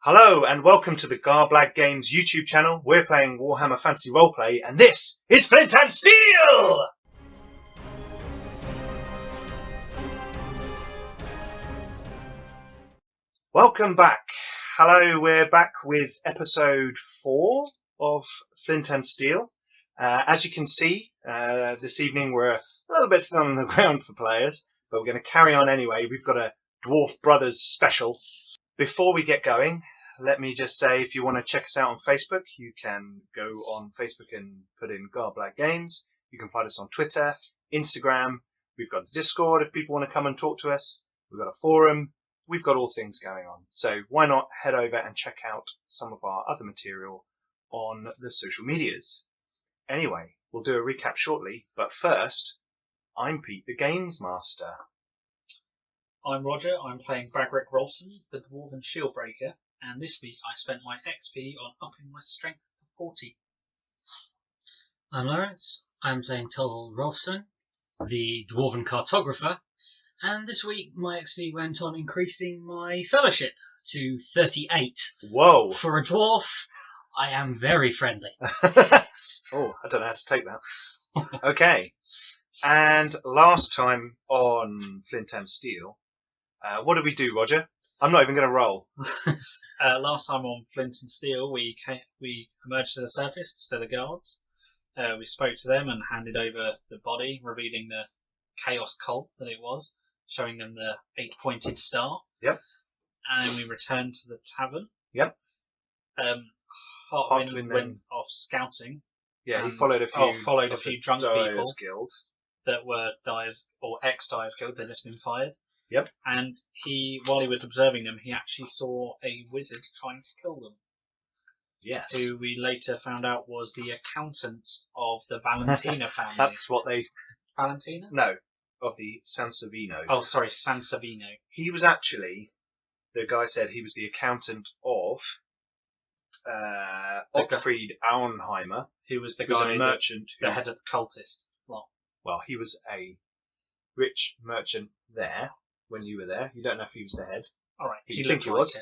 Hello and welcome to the Garblag Games YouTube channel. We're playing Warhammer Fantasy Roleplay and this is Flint Steel! Welcome back. Hello, we're back with episode 4 of Flint Steel. As you can see, this evening we're a little bit thin on the ground for players, but we're going to carry on anyway. We've got a Dwarf Brothers special. Before we get going, let me just say, if you want to check us out on Facebook, you can go on Facebook and put in Garblag Games. You can find us on Twitter, Instagram. We've got a Discord if people want to come and talk to us. We've got a forum. We've got all things going on. So why not head over and check out some of our other material on the social medias. Anyway, we'll do a recap shortly. But first, I'm Pete, the Games Master. I'm Roger. I'm playing Rolfson, the Dwarven Shieldbreaker. And this week I spent my XP on upping my strength to 40. I'm Lawrence. I'm playing Rolfson, the Dwarven Cartographer, and this week my XP went on increasing my fellowship to 38. Whoa! For a dwarf, I am very friendly. Oh, I don't know how to take that. Okay. And last time on Flint and Steel, what did we do, Roger? I'm not even going to roll. Last time on Flint and Steel, we emerged to the surface to the guards. We spoke to them and handed over the body, revealing the chaos cult that it was, showing them the 8-pointed star. Yep. And then we returned to the tavern. Yep. Ortwin went off scouting. Yeah, he followed a few drunk people Guild that were Dyers or ex-Dyers Guild that had just been fired. Yep. And while he was observing them, he actually saw a wizard trying to kill them. Yes. Who we later found out was the accountant of the Valentina family. That's what they... Valentina? No, of the Sansovino. Oh, sorry, Sansovino. He was actually, the guy said he was the accountant of Otfried Auenheimer. Who was the who was guy, a merchant. the head of the cultist lot. Well, he was a rich merchant there. When you were there, you don't know if he was the head. All right, you think he was.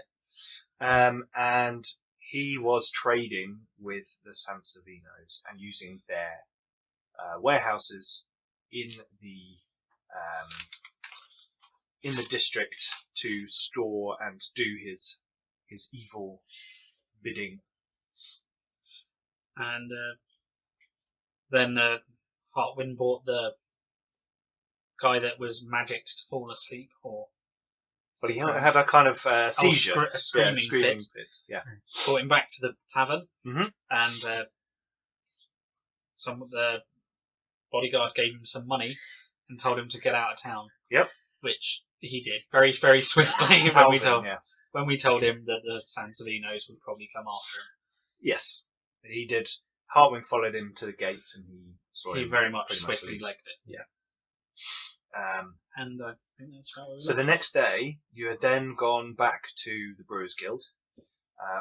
And he was trading with the Sansovinos and using their warehouses in the district to store and do his evil bidding. And then Hartwin bought the guy that was magicked to fall asleep, or well, he had a kind of seizure, a screaming fit. Yeah, brought him back to the tavern, mm-hmm. And some of the bodyguard gave him some money and told him to get out of town. Yep, which he did very, very swiftly when we told him that the Sansovinos would probably come after him. Yes, he did. Hartwin followed him to the gates, and he saw him. He very much swiftly legged it. Yeah. And I think that's how it was. So the next day, you had then gone back to the Brewers Guild,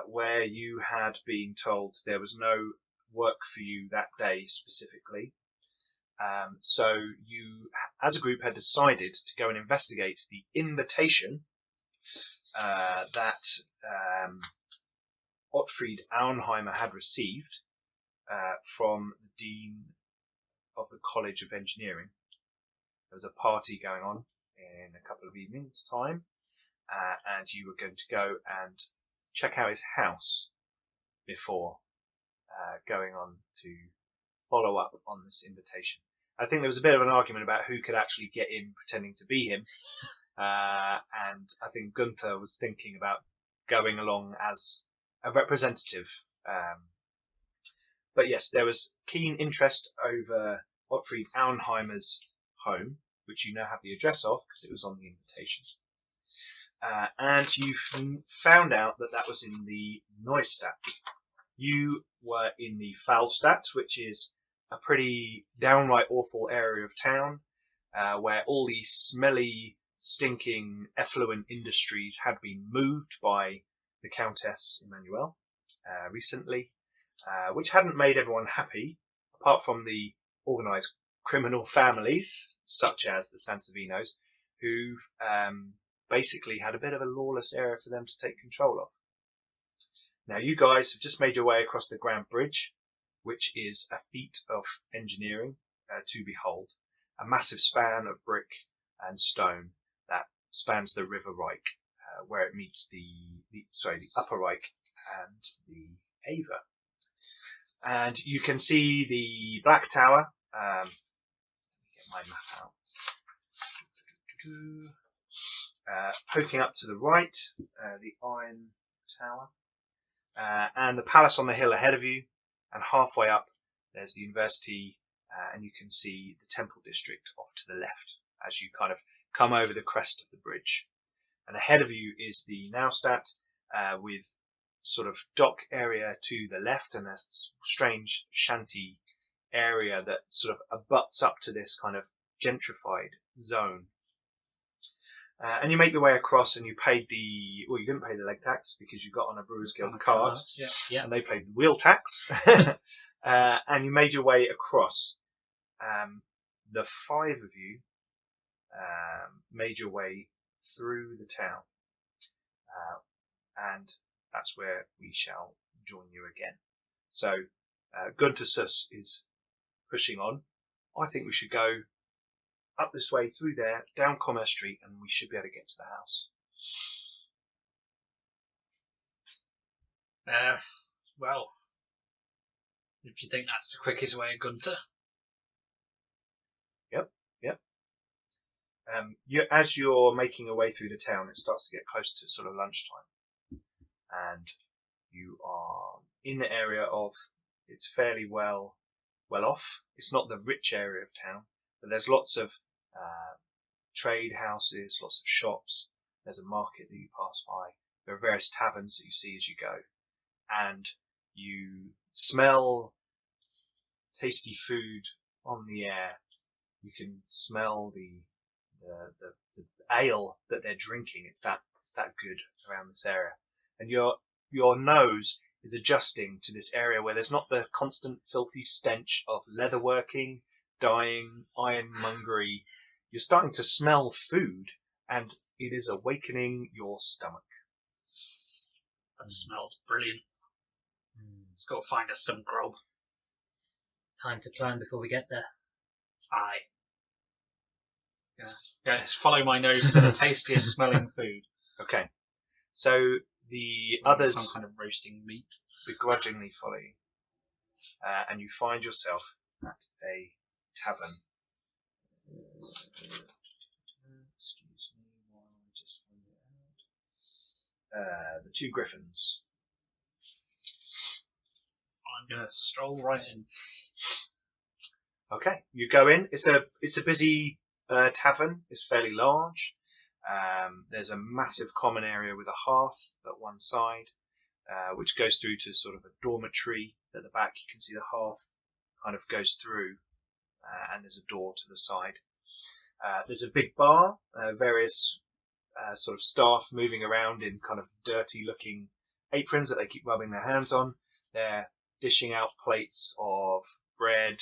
where you had been told there was no work for you that day specifically. So you, as a group, had decided to go and investigate the invitation that Otfried Auenheimer had received from the Dean of the College of Engineering. There was a party going on in a couple of evenings' time, and you were going to go and check out his house before going on to follow up on this invitation. I think there was a bit of an argument about who could actually get in pretending to be him, and I think Gunther was thinking about going along as a representative. But yes, there was keen interest over Otfried Auenheimer's home, which you now have the address of because it was on the invitation. And you found out that was in the Neustadt. You were in the Falstadt, which is a pretty downright awful area of town, where all these smelly, stinking, effluent industries had been moved by the Countess Emmanuel recently, which hadn't made everyone happy, apart from the organised criminal families, such as the Sansovinos, who've basically had a bit of a lawless area for them to take control of. Now, you guys have just made your way across the Grand Bridge, which is a feat of engineering to behold. A massive span of brick and stone that spans the River Reich, where it meets the Upper Reich and the Ava. And you can see the Black Tower. Let me get my map out. Poking up to the right, the Iron Tower. And the palace on the hill ahead of you. And halfway up, there's the university, and you can see the temple district off to the left as you kind of come over the crest of the bridge. And ahead of you is the Neustadt, with sort of dock area to the left, and a strange shanty area that sort of abuts up to this kind of gentrified zone. And you make your way across, and you didn't pay the leg tax because you got on a Brewers Guild card, Yeah. and they paid the wheel tax. And you made your way across. The five of you made your way through the town, and that's where we shall join you again. So Gunter Sus is pushing on. I think we should go up this way through there, down Commerce Street, and we should be able to get to the house. Well, if you think that's the quickest way, Gunter. Yep. As you're making your way through the town, it starts to get close to sort of lunchtime, and you are in the area of, it's fairly well off. It's not the rich area of town, but there's lots of trade houses, lots of shops. There's a market that you pass by. There are various taverns that you see as you go, and you smell tasty food on the air. You can smell the ale that they're drinking. It's that good around this area, and your nose is adjusting to this area where there's not the constant filthy stench of leatherworking, dyeing, ironmongery. You're starting to smell food, and it is awakening your stomach. That smells brilliant. Let's go find us some grub. Time to plan before we get there. Aye. Yeah, just follow my nose to the tastiest smelling food. Okay. So the others Some kind of roasting meat. begrudgingly follow you, and you find yourself at a tavern. Excuse me while I just find it out. The Two Griffins. I'm gonna stroll right in. Okay, you go in. It's a busy tavern. It's fairly large. There's a massive common area with a hearth at one side, which goes through to sort of a dormitory at the back. You can see the hearth kind of goes through, and there's a door to the side. There's a big bar, various sort of staff moving around in kind of dirty looking aprons that they keep rubbing their hands on. They're dishing out plates of bread,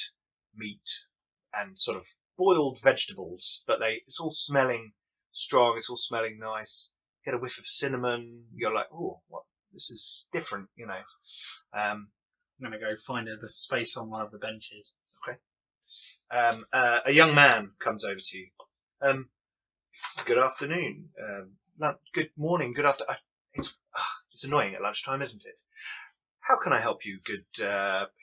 meat, and sort of boiled vegetables, but it's all smelling strong, it's all smelling nice. Get a whiff of cinnamon, you're like, oh, what? This is different, you know. I'm gonna go find a space on one of the benches. Okay. A young man comes over to you. Good afternoon. Good morning. Good afternoon. It's annoying at lunchtime, isn't it? How can I help you, good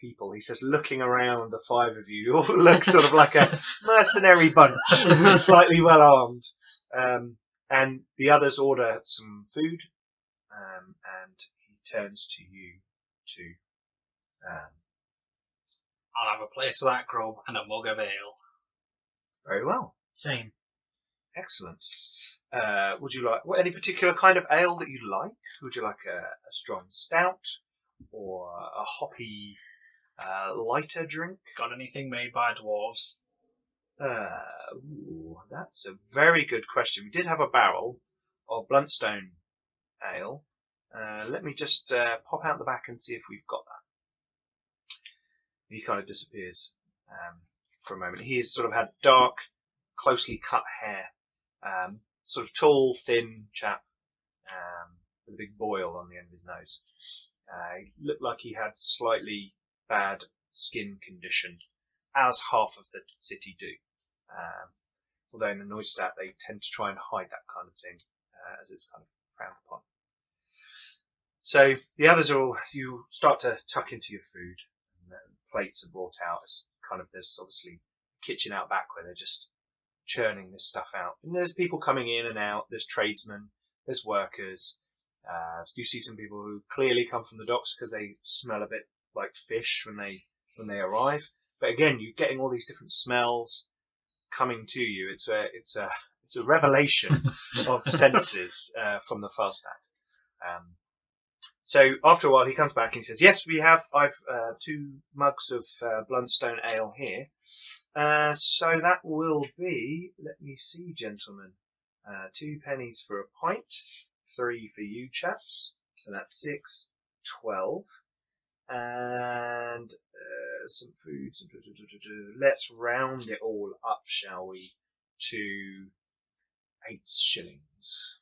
people? He says, looking around the five of you. You all look sort of like a mercenary bunch, slightly well armed. And the others order some food, and he turns to you to... I'll have a place of that grub and a mug of ale. Very well. Same. Excellent. Would you like any particular kind of ale that you like? Would you like a strong stout or a hoppy lighter drink? Got anything made by dwarves? That's a very good question. We did have a barrel of Bluntstone ale. Let me just pop out the back and see if we've got that. He kind of disappears for a moment. He has sort of had dark, closely cut hair, sort of tall, thin chap with a big boil on the end of his nose. He looked like he had slightly bad skin condition, as half of the city do. Although in the Neustadt they tend to try and hide that kind of thing, as it's kind of frowned upon. So the others are all, you start to tuck into your food, and plates are brought out. It's kind of, there's obviously a kitchen out back where they're just churning this stuff out. And there's people coming in and out, there's tradesmen, there's workers. You see some people who clearly come from the docks because they smell a bit like fish when they arrive. But again, you're getting all these different smells coming to you. It's a revelation of senses from the Falstaff. So after a while, he comes back and he says, "Yes, we have. I've 2 mugs of Blundstone ale here. So that will be. Let me see, gentlemen. 2 pennies for a pint, 3 for you chaps. So that's 6, 12, and some food. Let's round it all up, shall we, to 8 shillings."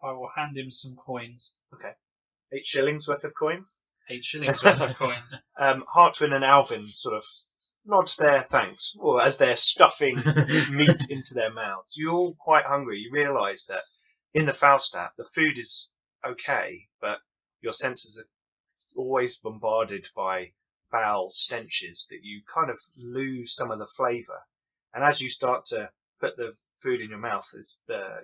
I will hand him some coins. Okay. 8 shillings worth of coins? 8 shillings worth of coins. Hartwin and Alvin sort of nod their thanks, or as they're stuffing meat into their mouths. You're all quite hungry. You realise that in the Falstaff, the food is okay, but your senses are always bombarded by foul stenches that you kind of lose some of the flavour. And as you start to put the food in your mouth,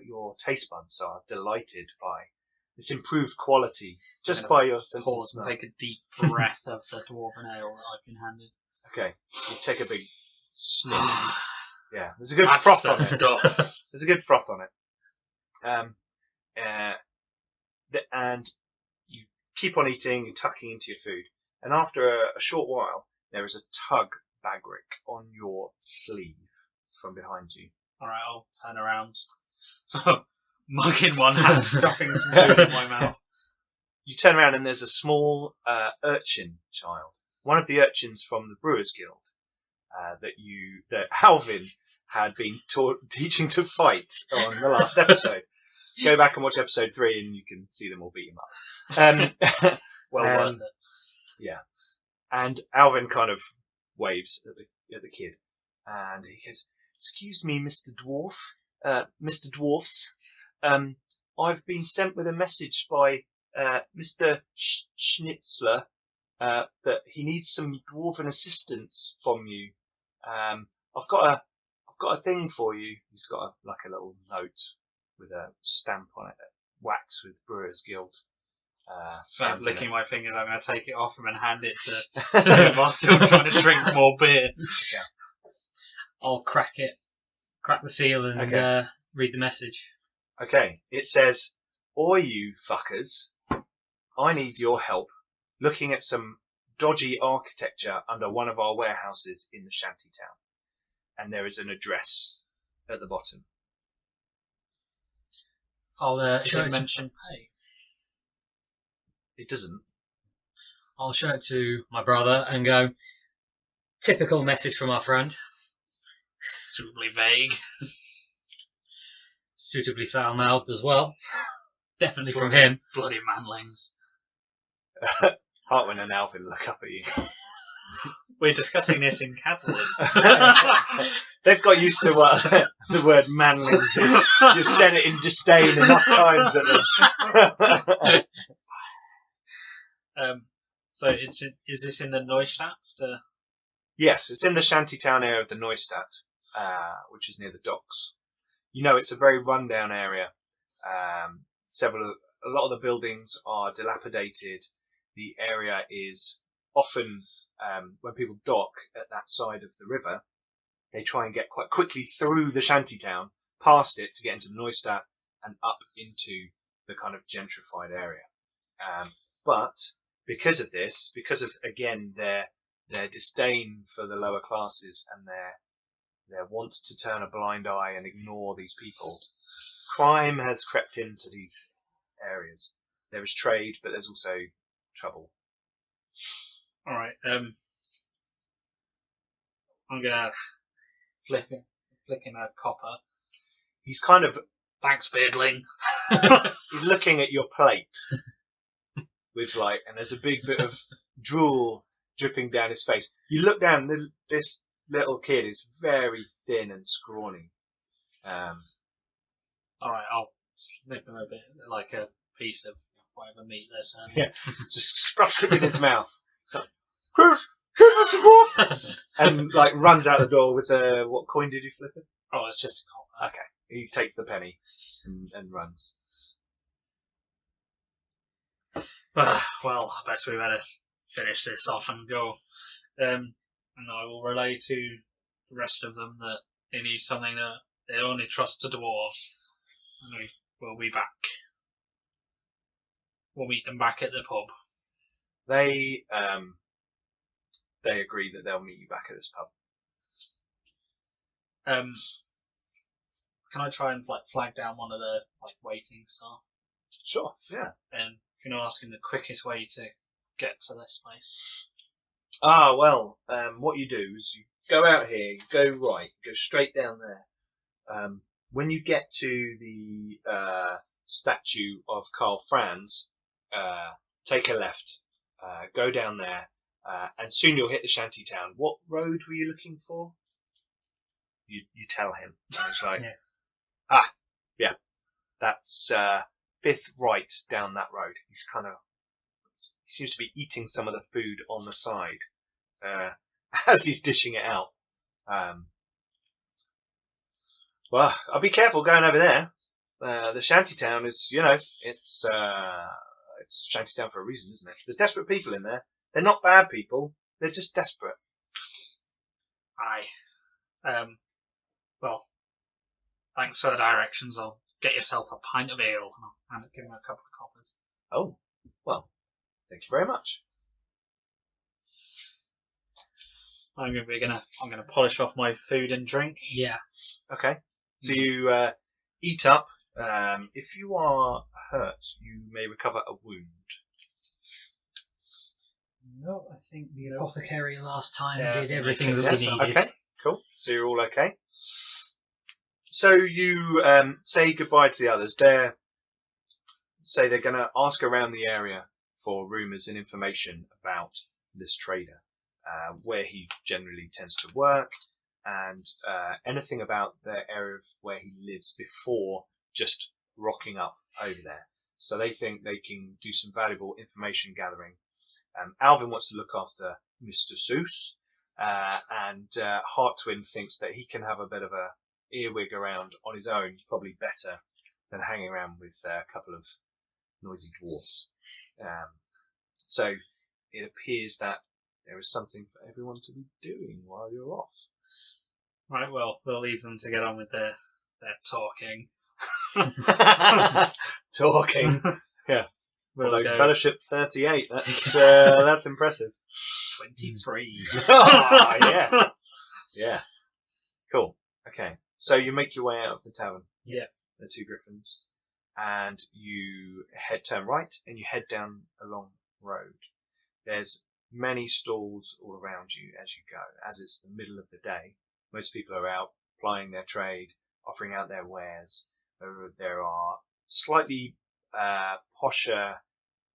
your taste buds are delighted by this improved quality just by your sense of smell. Take a deep breath of the dwarven ale that I've been handed. Okay, you take a big sniff. Yeah, there's a good froth on it. There's a good froth on it. And you keep on eating, you're tucking into your food. And after a short while, there is a tug, Bagric, on your sleeve from behind you. Alright, I'll turn around. So, mug in one hand, stuffing some food in my mouth. You turn around and there's a small urchin child. One of the urchins from the Brewers Guild that Alvin had been teaching to fight on the last episode. Go back and watch episode 3 and you can see them all beat him up. Worth it. Yeah. And Alvin kind of waves at the kid. And he goes, "Excuse me, Mr. Dwarfs. I've been sent with a message by Mr. Schnitzler that he needs some dwarven assistance from you. I've got a thing for you." He's got a little note with a stamp on it, wax with Brewers Guild. So licking my fingers, I'm going to take it off him and hand it to him while still trying to drink more beer. Yeah. I'll crack the seal and read the message. Okay, it says, "Oi, you fuckers, I need your help looking at some dodgy architecture under one of our warehouses in the shanty town." And there is an address at the bottom. I'll Does it mention pay? It doesn't. I'll show it to my brother and go, "Typical message from our friend. Suitably vague. Suitably foul-mouthed as well. Definitely from him." Bloody manlings. Hartwin and Alvin look up at you. We're discussing this in Castlewood. They've got used to what the word manlings is. You've said it in disdain enough times at them. So is this in the Neustadt? Yes, it's in the shantytown area of the Neustadt, which is near the docks. You know, it's a very rundown area. A lot of the buildings are dilapidated. The area is often, when people dock at that side of the river, they try and get quite quickly through the shantytown, past it to get into the Neustadt and up into the kind of gentrified area. But because of this, because of, again, their disdain for the lower classes and their want to turn a blind eye and ignore these people, crime has crept into these areas. There is trade, but there's also trouble. Alright, I'm gonna flick him a copper. He's kind of Thanks, beardling. He's looking at your plate with and there's a big bit of drool dripping down his face. You look down, this little kid is very thin and scrawny. Alright, I'll snip him a bit, like a piece of whatever meat they're serving. Yeah, just stuffs it in his mouth. So, cheers, Mr. Dwarf! And runs out the door with what coin did you flip it? Oh, it's just a copper. Okay, he takes the penny and runs. Well, I guess we better finish this off and go. And I will relay to the rest of them that they need something that they only trust to dwarves. And we'll be back. We'll meet them back at the pub. They agree that they'll meet you back at this pub. Can I try and flag down one of the waiting staff? Sure, yeah. And can I ask him the quickest way to get to this place? Well, what you do is you go out here, go right, go straight down there. When you get to the statue of Karl Franz, take a left, go down there, and soon you'll hit the shanty town. What road were you looking for? You tell him. And he's like, yeah, that's fifth right down that road. He seems to be eating some of the food on the side as he's dishing it out. Well, I'll be careful going over there. The shantytown is, it's shantytown for a reason, isn't it? There's desperate people in there. They're not bad people. They're just desperate. Aye. Well, thanks for the directions. I'll get yourself a pint of ale and I'll give him a couple of coppers. Oh, well, thank you very much. I'm gonna polish off my food and drink. Yeah. Okay. So you eat up. If you are hurt, you may recover a wound. No, I think the apothecary last time Yeah, did everything yes, that we needed. Okay, cool. So you're all okay. So you say goodbye to the others. They're going to ask around the area for rumours and information about this trader, where he generally tends to work, and anything about the area of where he lives before just rocking up over there. So they think they can do some valuable information gathering. Alvin wants to look after Mr. Seuss, and Hartwin thinks that he can have a bit of a earwig around on his own, probably better than hanging around with a couple of noisy dwarfs. So it appears that there is something for everyone to be doing while you're off. Right, well, we'll leave them to get on with their talking. Talking. Yeah. We'll Although go Fellowship 38, that's impressive. 23. Ah, yes. Yes. Cool. Okay. So you make your way out of the tavern. Yeah. The two griffins. And you turn right and you head down a long road. There's many stalls all around you as you go. As it's the middle of the day, most people are out plying their trade, offering out their wares. There are slightly posher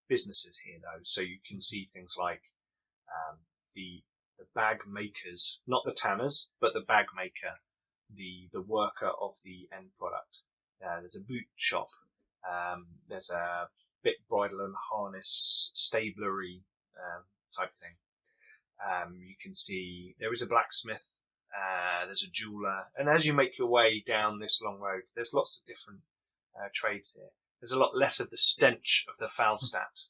businesses here though, so you can see things like the bag makers, not the tanners, but the bag maker, the worker of the end product. There's a boot shop. There's a bit bridle and harness stablery type thing. You can see there is a blacksmith. There's a jeweler, and as you make your way down this long road, there's lots of different trades here. There's a lot less of the stench of the Falstadt,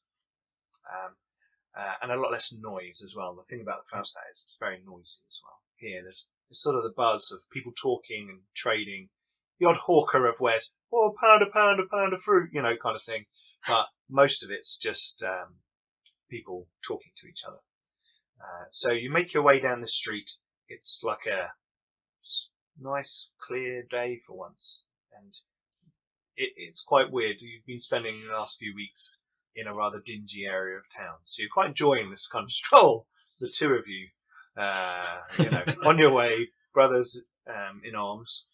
and a lot less noise as well. The thing about the Falstadt is it's very noisy as well. Here, there's sort of the buzz of people talking and trading. The odd hawker of wares, a pound of fruit, kind of thing. But most of it's just people talking to each other. So you make your way down the street. It's like a nice, clear day for once, and it's quite weird. You've been spending the last few weeks in a rather dingy area of town, so you're quite enjoying this kind of stroll. The two of you, on your way, brothers in arms,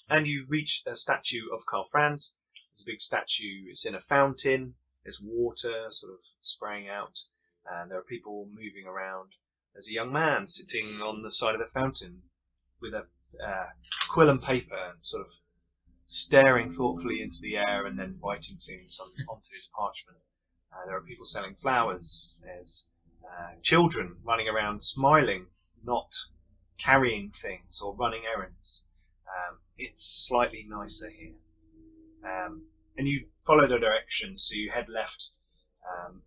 And you reach a statue of Karl Franz. There's a big statue. It's in a fountain. There's water sort of spraying out. And there are people moving around. There's a young man sitting on the side of the fountain with a quill and paper and sort of staring thoughtfully into the air and then writing things onto his parchment. There are people selling flowers. There's children running around smiling, not carrying things or running errands. It's slightly nicer here. And you follow the directions, so you head left,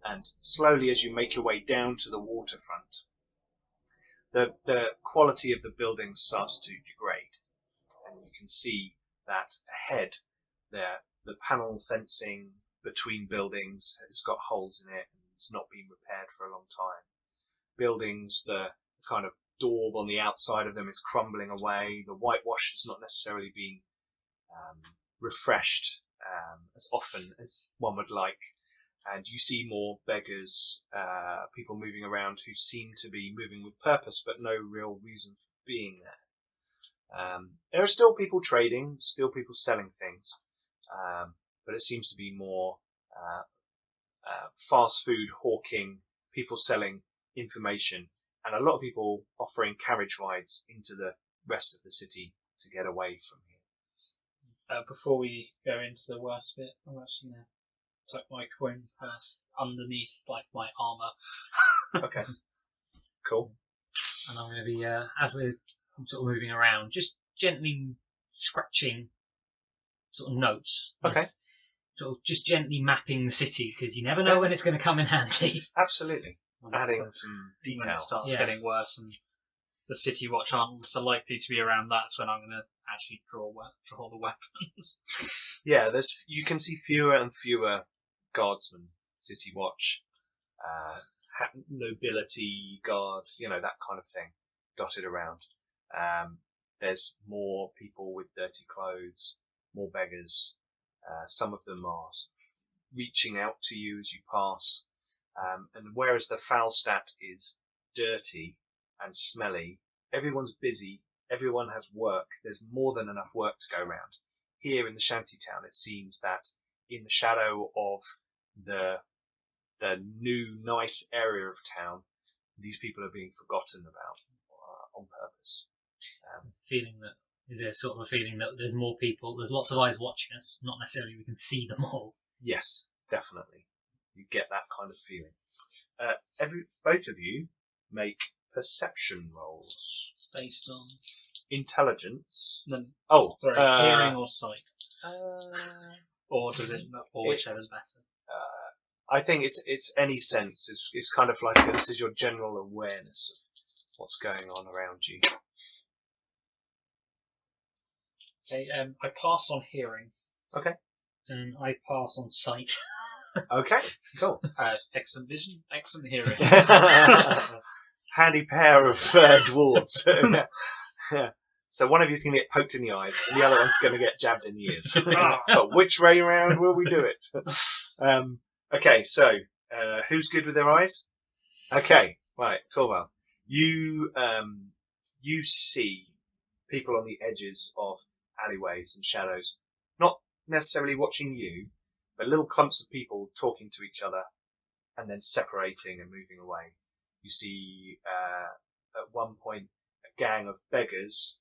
and slowly as you make your way down to the waterfront, the quality of the building starts to degrade, and you can see that ahead there, the panel fencing between buildings has got holes in it and it's not been repaired for a long time. Buildings, the kind of daub on the outside of them is crumbling away. The whitewash has not necessarily been refreshed as often as one would like. And you see more beggars, people moving around who seem to be moving with purpose, but no real reason for being there. There are still people trading, still people selling things, but it seems to be more fast food hawking, people selling information, and a lot of people offering carriage rides into the rest of the city to get away from here. Before we go into the worst bit, I'm actually going to tuck my coin purse underneath like my armour. Okay. Cool. And I'm going to be, as we're sort of moving around, just gently scratching sort of notes. Okay. Sort of just gently mapping the city, because you never know when it's going to come in handy. Absolutely. Adding some When detail. it starts getting worse and the city watch aren't so likely to be around, that's when I'm going to actually draw the weapons. Yeah, you can see fewer and fewer guardsmen, city watch, nobility guard, that kind of thing, dotted around. There's more people with dirty clothes, more beggars. Some of them are sort of reaching out to you as you pass. And whereas the Falstadt is dirty and smelly, everyone's busy, everyone has work, there's more than enough work to go around. Here in the shanty town, it seems that in the shadow of the new nice area of town, these people are being forgotten about on purpose. Is there sort of a feeling that there's more people, there's lots of eyes watching us, not necessarily we can see them all? Yes, definitely. You get that kind of feeling. Both of you make perception rolls. Based on intelligence. Hearing or sight. Or whichever's better. I think it's any sense. It's kind of like this is your general awareness of what's going on around you. Okay, I pass on hearing. Okay. And I pass on sight. Okay, cool. Excellent vision, excellent hearing. Handy pair of dwarves. So one of you's going to get poked in the eyes, and the other one's going to get jabbed in the ears. But which way round will we do it? Okay, so who's good with their eyes? Okay, right, Torvald. You see people on the edges of alleyways and shadows, not necessarily watching you, but little clumps of people talking to each other and then separating and moving away. You see at one point a gang of beggars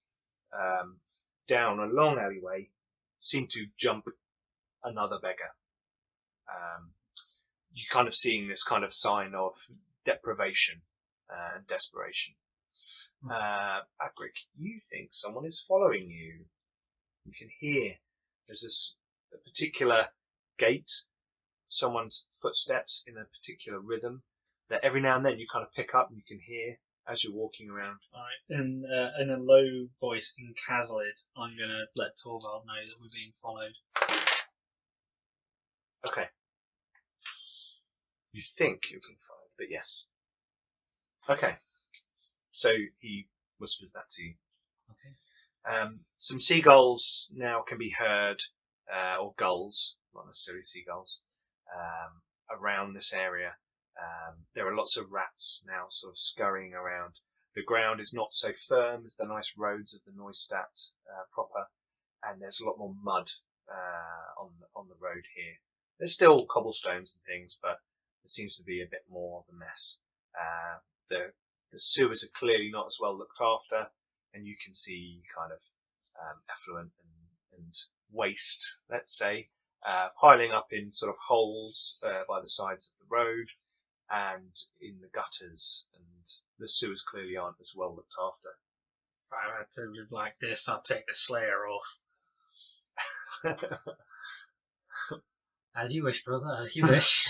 down a long alleyway seem to jump another beggar. You're kind of seeing this kind of sign of deprivation and desperation. Agric, you think someone is following you. You can hear there's a particular gait, someone's footsteps in a particular rhythm that every now and then you kind of pick up and you can hear as you're walking around. Alright, in a low voice in Caslid, I'm going to let Torvald know that we're being followed. Okay. You think you're being followed, but yes. Okay. So he whispers that to you. Okay. Some seagulls now can be heard, or gulls, not necessarily seagulls, around this area. There are lots of rats now sort of scurrying around. The ground is not so firm as the nice roads of the Neustadt proper, and there's a lot more mud on the road here. There's still cobblestones and things, but there seems to be a bit more of a mess. The sewers are clearly not as well looked after, and you can see kind of effluent and waste, let's say, piling up in sort of holes by the sides of the road and in the gutters, and the sewers clearly aren't as well looked after. If I had to live like this, I'd take the Slayer off. As you wish, brother, as you wish.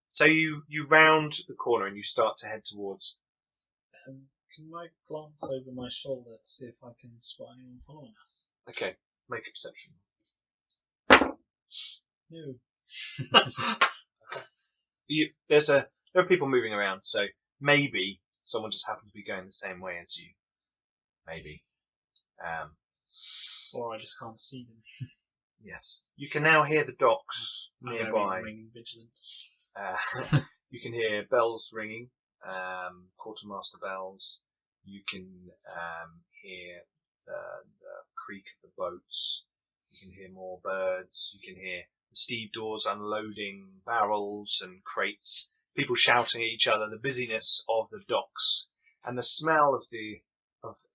So you round the corner and you start to head towards. Can I glance over my shoulder to see if I can spot anyone following us? Okay, make a perception. No. There are people moving around, so maybe someone just happened to be going the same way as you. Maybe. Or I just can't see them. Yes. You can now hear the docks nearby. I'm ringing vigilant. You can hear bells ringing, quartermaster bells. You can hear the creak of the boats. You can hear more birds. You can hear the stevedores unloading barrels and crates. People shouting at each other. The busyness of the docks and the smell of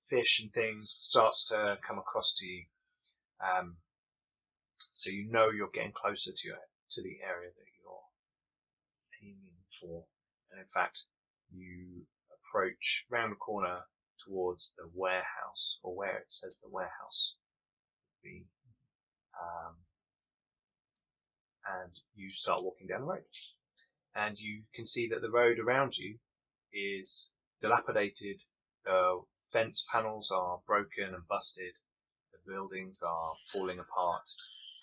fish and things starts to come across to you. So you know you're getting closer to the area that you're aiming for. And in fact, you approach round the corner towards the warehouse, or where it says the warehouse would be. And you start walking down the road. And you can see that the road around you is dilapidated. The fence panels are broken and busted. The buildings are falling apart.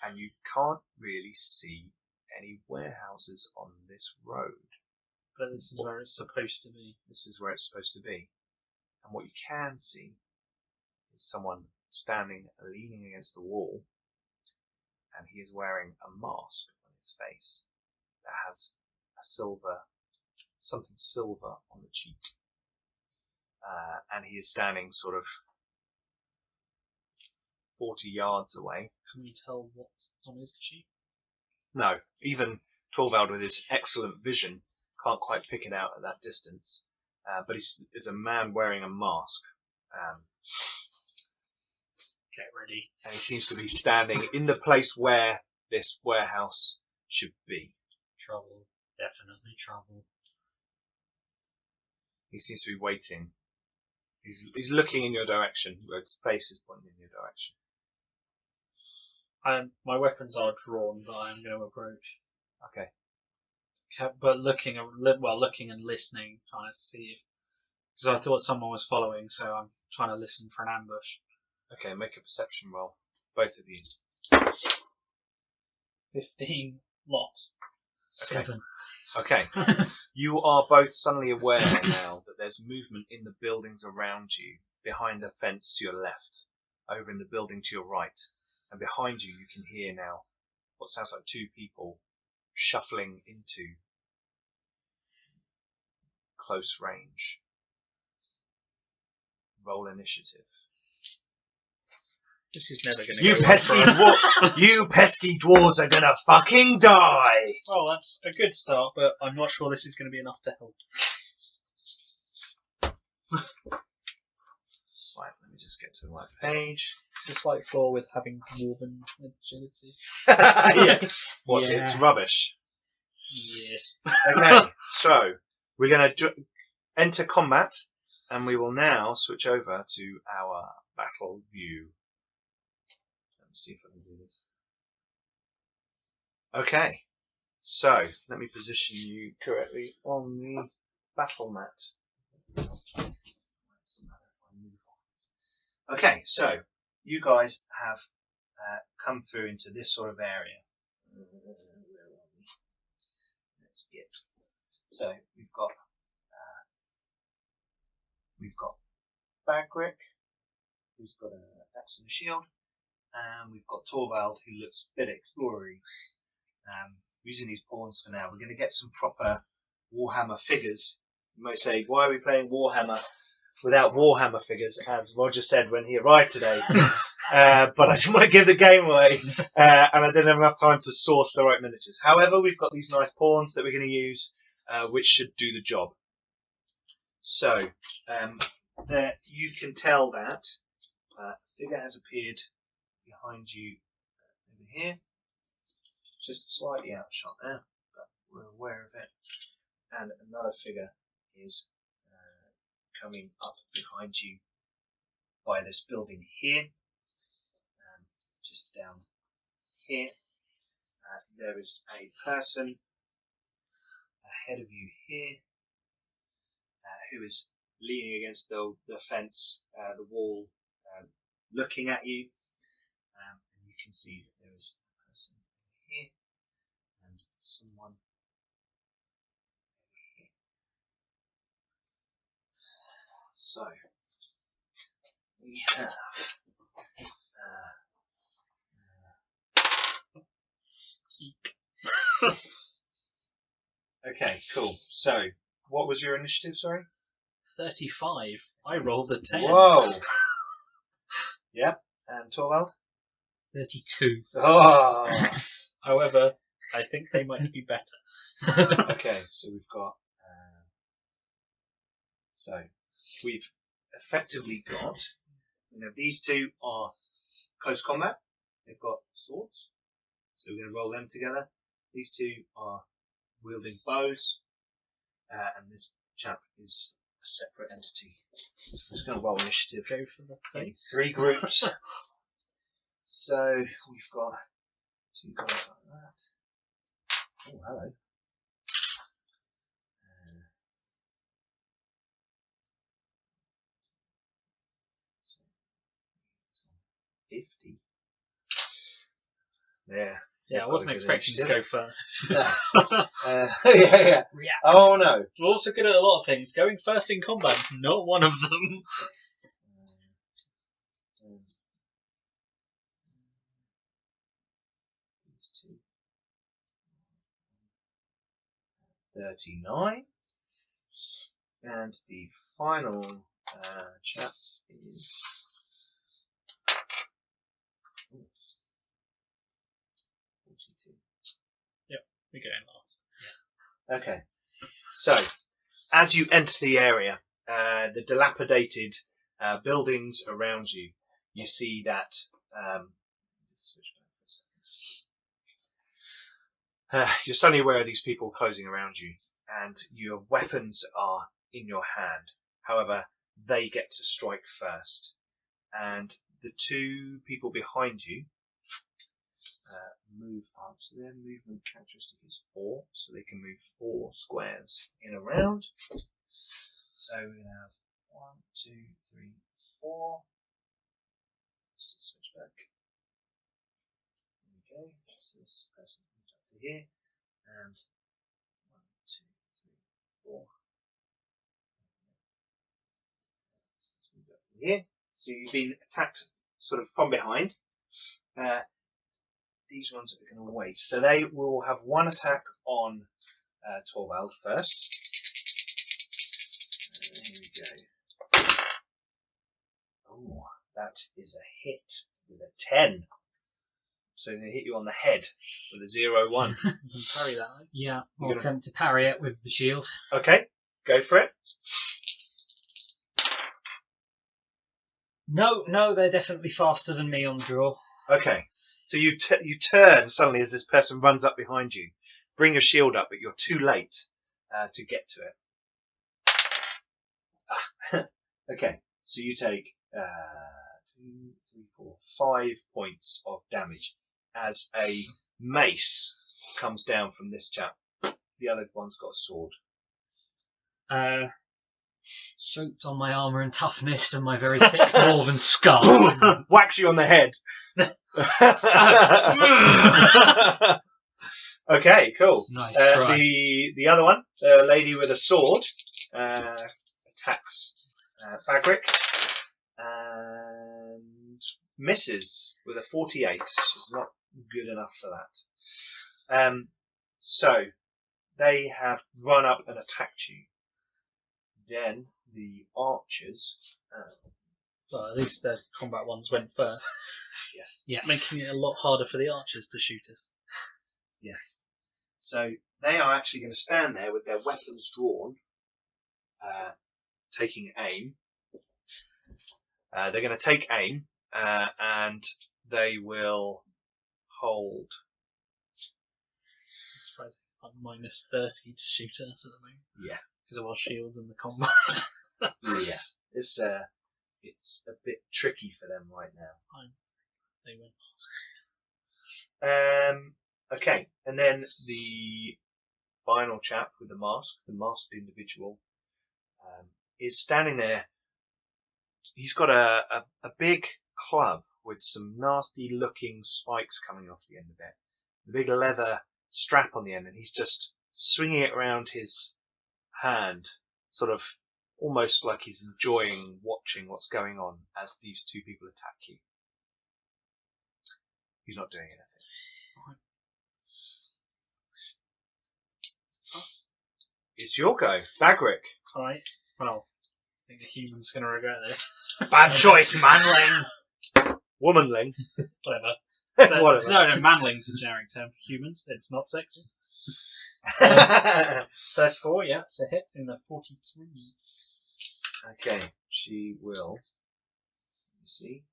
And you can't really see any warehouses on this road. But this is where it's supposed to be. This is where it's supposed to be. And what you can see is someone standing, leaning against the wall, and he is wearing a mask on his face that has something silver on the cheek. And he is standing sort of 40 yards away. Can we tell what's on his cheek? No, even Torvald with his excellent vision can't quite pick it out at that distance. But it's a man wearing a mask. Get ready. And he seems to be standing in the place where this warehouse should be. Trouble. Definitely trouble. He seems to be waiting. He's looking in your direction, where his face is pointing in your direction. My weapons are drawn, but I am going to approach. Okay. But looking and listening, trying to see if, because I thought someone was following, so I'm trying to listen for an ambush. Okay, make a perception roll, both of you. 15 lots. Okay. 7. Okay. You are both suddenly aware now that there's movement in the buildings around you, behind the fence to your left, over in the building to your right, and behind you you can hear now what sounds like two people shuffling into close range. Roll initiative. This is never going to You go pesky well for us. you pesky dwarves are gonna fucking die! Well, that's a good start, but I'm not sure this is going to be enough to help. Right, let me just get to the right page. It's a slight flaw with having dwarven agility. Yeah. What? Yeah. It's rubbish. Yes. Okay, so we're going to enter combat, and we will now switch over to our battle view. Let me see if I can do this. Okay, so let me position you correctly on the battle mat. Okay, so you guys have come through into this sort of area. Let's get. So we've got Bagrick, who's got an axe and a shield, and we've got Torvald, who looks a bit explorer-y. Using these pawns for now. We're going to get some proper Warhammer figures. You might say, why are we playing Warhammer? without Warhammer figures, as Roger said when he arrived today. But I didn't want to give the game away, and I didn't have enough time to source the right miniatures. However, we've got these nice pawns that we're going to use, which should do the job. So, there you can tell that a figure has appeared behind you over here, just slightly outshot there, but we're aware of it. And another figure is coming up behind you by this building here, just down here. There is a person ahead of you here who is leaning against the fence, the wall, looking at you. And you can see that there is a person here and someone over here. So we have okay, cool. So what was your initiative, sorry? 35. I rolled a 10. Whoa. Yep. And Torvald? 32. Oh. However, I think they might be better. Okay, so we've got. So we've effectively got. These two are close combat. They've got swords, so we're going to roll them together. These two are wielding bows, and this chap is a separate entity. I'm just going to roll initiative. Go for the In face. 3 groups. So we've got 2 guys like that. Oh, hello. 50. Yeah, I wasn't expecting to go first. Yeah. React. Oh no. We're also good at a lot of things. Going first in combat is not one of them. 39. And the final chap is 42. We're going last. Okay. So, as you enter the area, the dilapidated buildings around you, you see that you're suddenly aware of these people closing around you, and your weapons are in your hand. However, they get to strike first, and the 2 people behind you move up. So their movement characteristic is 4, so they can move 4 squares in a round. So we're going to have 1, 2, 3, 4. Just to switch back. There we go. So this person moves up to here, and 1, 2, 3, 4. So let's move up to here. So you've been attacked sort of from behind. These ones are going to wait. So they will have 1 attack on Torvald first. Here we go. Oh, that is a hit with a 10. So they're going to hit you on the head with a 0-1. You can parry that. Right? Yeah, I'll attempt to parry it with the shield. Okay, go for it. No, they're definitely faster than me on the draw. Okay, so you turn suddenly as this person runs up behind you. Bring your shield up, but you're too late to get to it. Okay, so you take 2, 3, 4, 5 points of damage as a mace comes down from this chap. The other one's got a sword. Soaked on my armour and toughness and my very thick dwarven skull. Whacks you on the head. Okay, cool. Nice try. The other one, the lady with a sword, attacks Fabric and misses with a 48. She's not good enough for that. So they have run up and attacked you. Then the archers. Well, at least the combat ones went first, Yes. Yes. making it a lot harder for the archers to shoot us. Yes. So they are actually going to stand there with their weapons drawn, taking aim. They're going to take aim, and they will hold. I'm surprised I'm minus 30 to shoot us at the moment. Yeah. Because of our shields and the combat. Yeah. It's a bit tricky for them right now. They went Okay, and then the final chap with the masked individual, is standing there. He's got a big club with some nasty looking spikes coming off the end of it. The big leather strap on the end, and he's just swinging it around his hand, sort of almost like he's enjoying watching what's going on as these two people attack you. He's not doing anything. It's your go. Bagrick. Alright, well, I think the human's going to regret this. Bad choice, manling. Womanling. Whatever. Whatever. No, manling's a generic term for humans. It's not sexy. 34, yeah, it's a hit in the 43. Okay, she will. You see?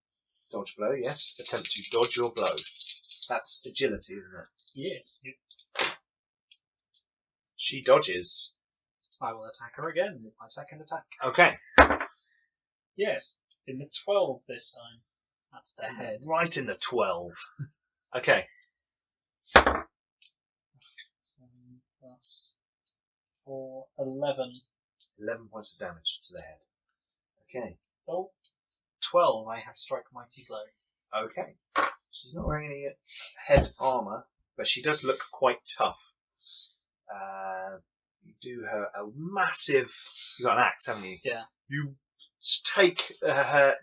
Dodge blow, yes. Attempt to dodge your blow. That's agility, isn't it? Yes. She dodges. I will attack her again with my second attack. Okay. Yes, in the 12 this time. That's the head. Right in the 12. Okay. 7 plus 4, 11. 11 points of damage to the head. Okay. Oh, 12. I have strike mighty blow. Okay. She's not wearing any head armour, but she does look quite tough. You do her a massive. You got an axe, haven't you? Yeah. You take a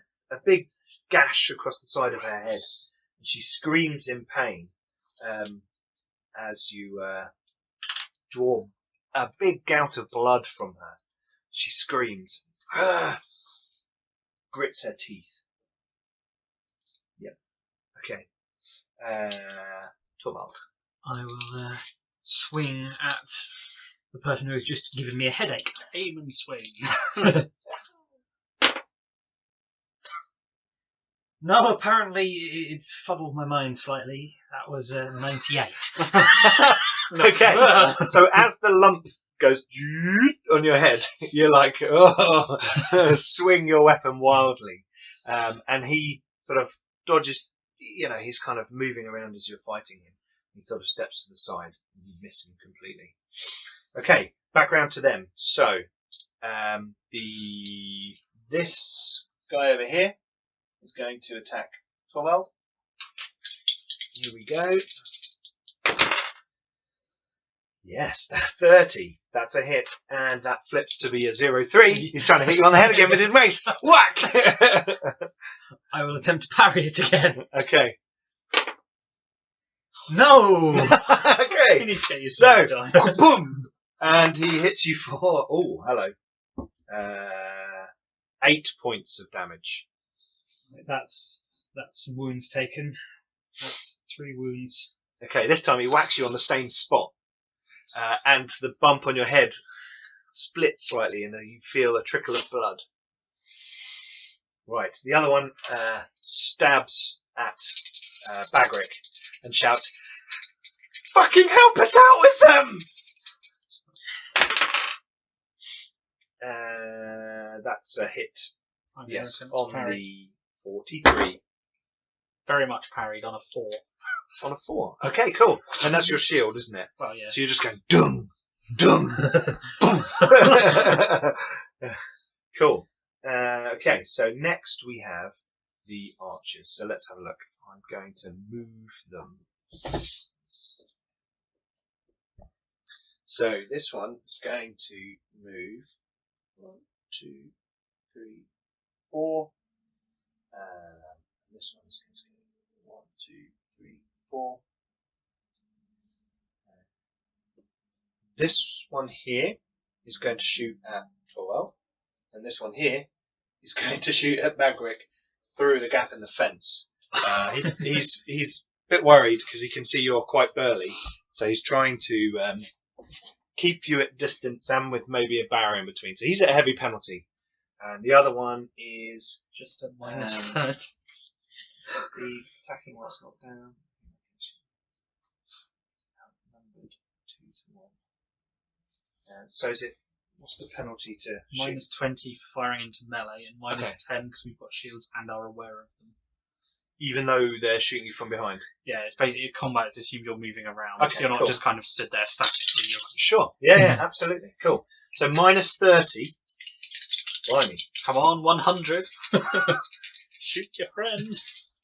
big gash across the side of her head, and she screams in pain as you draw a big gout of blood from her. She screams, grits her teeth. Yep. Okay. Torvald. I will swing at the person who has just given me a headache. Aim and swing. No, apparently it's fuddled my mind slightly. That was 98. Okay. So as the lump goes on your head, you're like, oh, swing your weapon wildly. And he sort of dodges, he's kind of moving around as you're fighting him. He sort of steps to the side and you miss him completely. Okay, back round to them. So, this guy over here is going to attack Torvald. Here we go. Yes, that's 30. That's a hit, and that flips to be a 0-3. He's trying to hit you on the head again with his mace. Whack! I will attempt to parry it again. Okay. No! You Okay. need to get your So, dice. boom! And he hits you for, oh, hello. 8 points of damage. That's wounds taken. That's 3 wounds. Okay, this time he whacks you on the same spot. And the bump on your head splits slightly and you feel a trickle of blood. Right, the other one stabs at Bagrick and shouts, "Fucking help us out with them!" That's a hit. I'm gonna Yes, attempt to on parry. the 43. Very much parried on a 4. On a 4. Okay, cool. And that's your shield, isn't it? Well, yeah. So you're just going, dung, dung, boom. Cool. Okay, so next we have the archers. So let's have a look. I'm going to move them. So this one is going to move 1, 2, 3, 4. This one is going to go 1, 2, 3, 4. This one here is going to shoot at Torvald. and this one here is going to shoot at Bagric through the gap in the fence. He's a bit worried because he can see you're quite burly, so he's trying to keep you at distance and with maybe a barrier in between. So he's at a heavy penalty. And the other one is just a minus 30. The attacking one's not down. Outnumbered 2 to 1. So is it? What's the penalty to minus shoot? 20 for firing into melee, and minus 10 because we've got shields and are aware of them. Even though they're shooting you from behind. Yeah, it's basically combat. It's assumed you're moving around. Okay, you're not cool. just kind of stood there statically. You're Sure. Yeah, absolutely. Cool. So minus 30. Blimey. Come on, 100. Shoot your friend.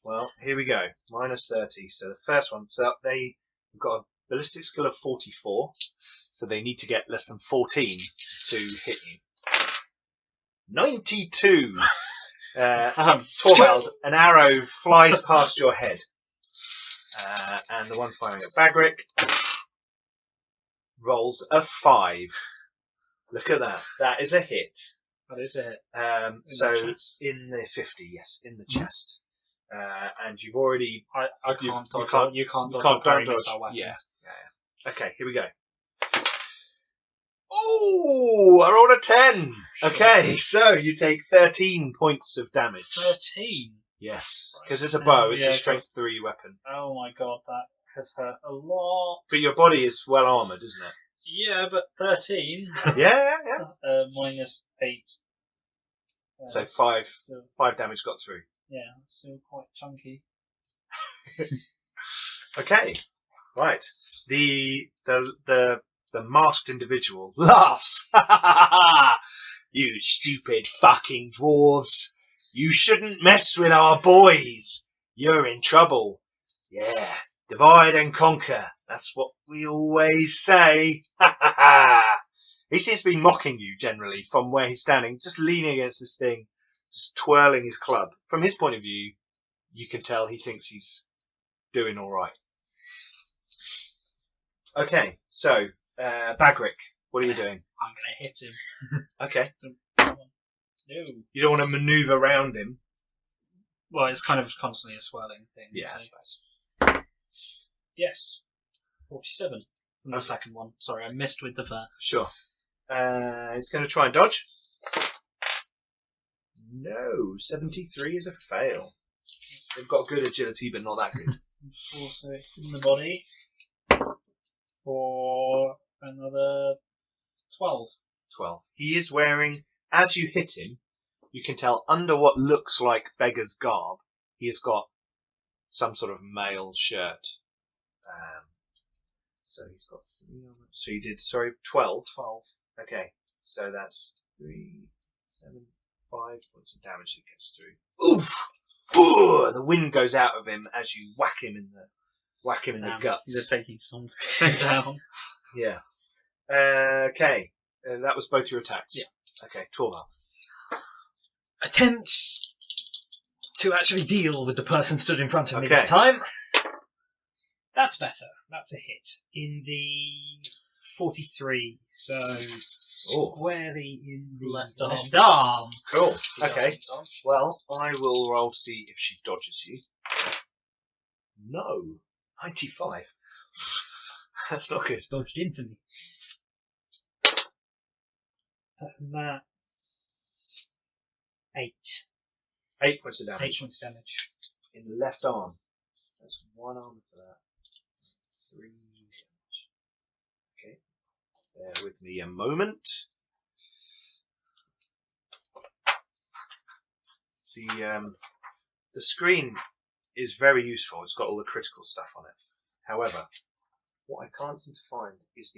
Well, here we go. Minus 30. So the first one. So they've got a ballistic skill of 44. So they need to get less than 14 to hit you. 92. Torvald, an arrow flies past your head. And the one firing at Bagric rolls a 5. Look at that. That is a hit. That is it. So in the 50, yes, in the chest. And you've already... I can't dodge. You can't dodge. Don't parry dodge. missile weapons. Yeah. Okay, here we go. Oh, I rolled a 10. Okay, so you take 13 points of damage. 13? Yes, because it's a bow. It's a Yeah, strength 3 weapon. Oh my god, that has hurt a lot. But your body is well armoured, isn't it? Yeah, but 13. Yeah. Minus 8. So 5 Still, 5 damage got through. yeah, still quite chunky. Okay, right. The masked individual laughs. You stupid fucking dwarves. You shouldn't mess with our boys. You're in trouble. Yeah, divide and conquer. That's what we always say. He seems to be mocking you generally from where he's standing, just leaning against this thing, just twirling his club. From his point of view, you can tell he thinks he's doing all right. Okay, so Bagric, what are you doing? I'm going to hit him. Okay, No. you don't want to manoeuvre around him. Well, it's kind of constantly a swirling thing. Yeah, I so. suppose. Yes. 47 from the second one. Sorry, I missed with the first. Sure. He's going to try and dodge. No, 73 is a fail. They've got good agility, but not that good. Also, it's in the body for another 12. 12. He is wearing, as you hit him, you can tell under what looks like beggar's garb, he has got some sort of mail shirt. So he's got 3 on it. So you did, 12? 12. Okay, so that's 3, 7, 5 points of damage he gets through. Oof! Ooh, the wind goes out of him as you whack him in the guts. He's taking some to go down. Yeah. Okay. That was both your attacks. Yeah. Okay, Torvald. Attempt to actually deal with the person stood in front of me Okay. this time. That's better. That's a hit. In the 43, so squarely in the left arm. Cool. Okay. Well, I will roll to see if she dodges you. No. 95. That's not good. Dodged into me. And that's 8. 8 points of damage. 8 points of damage. In the left arm. That's 1 arm for that. 3 damage. Okay. Bear with me a moment. The screen is very useful. It's got all the critical stuff on it. However, what I can't seem to find is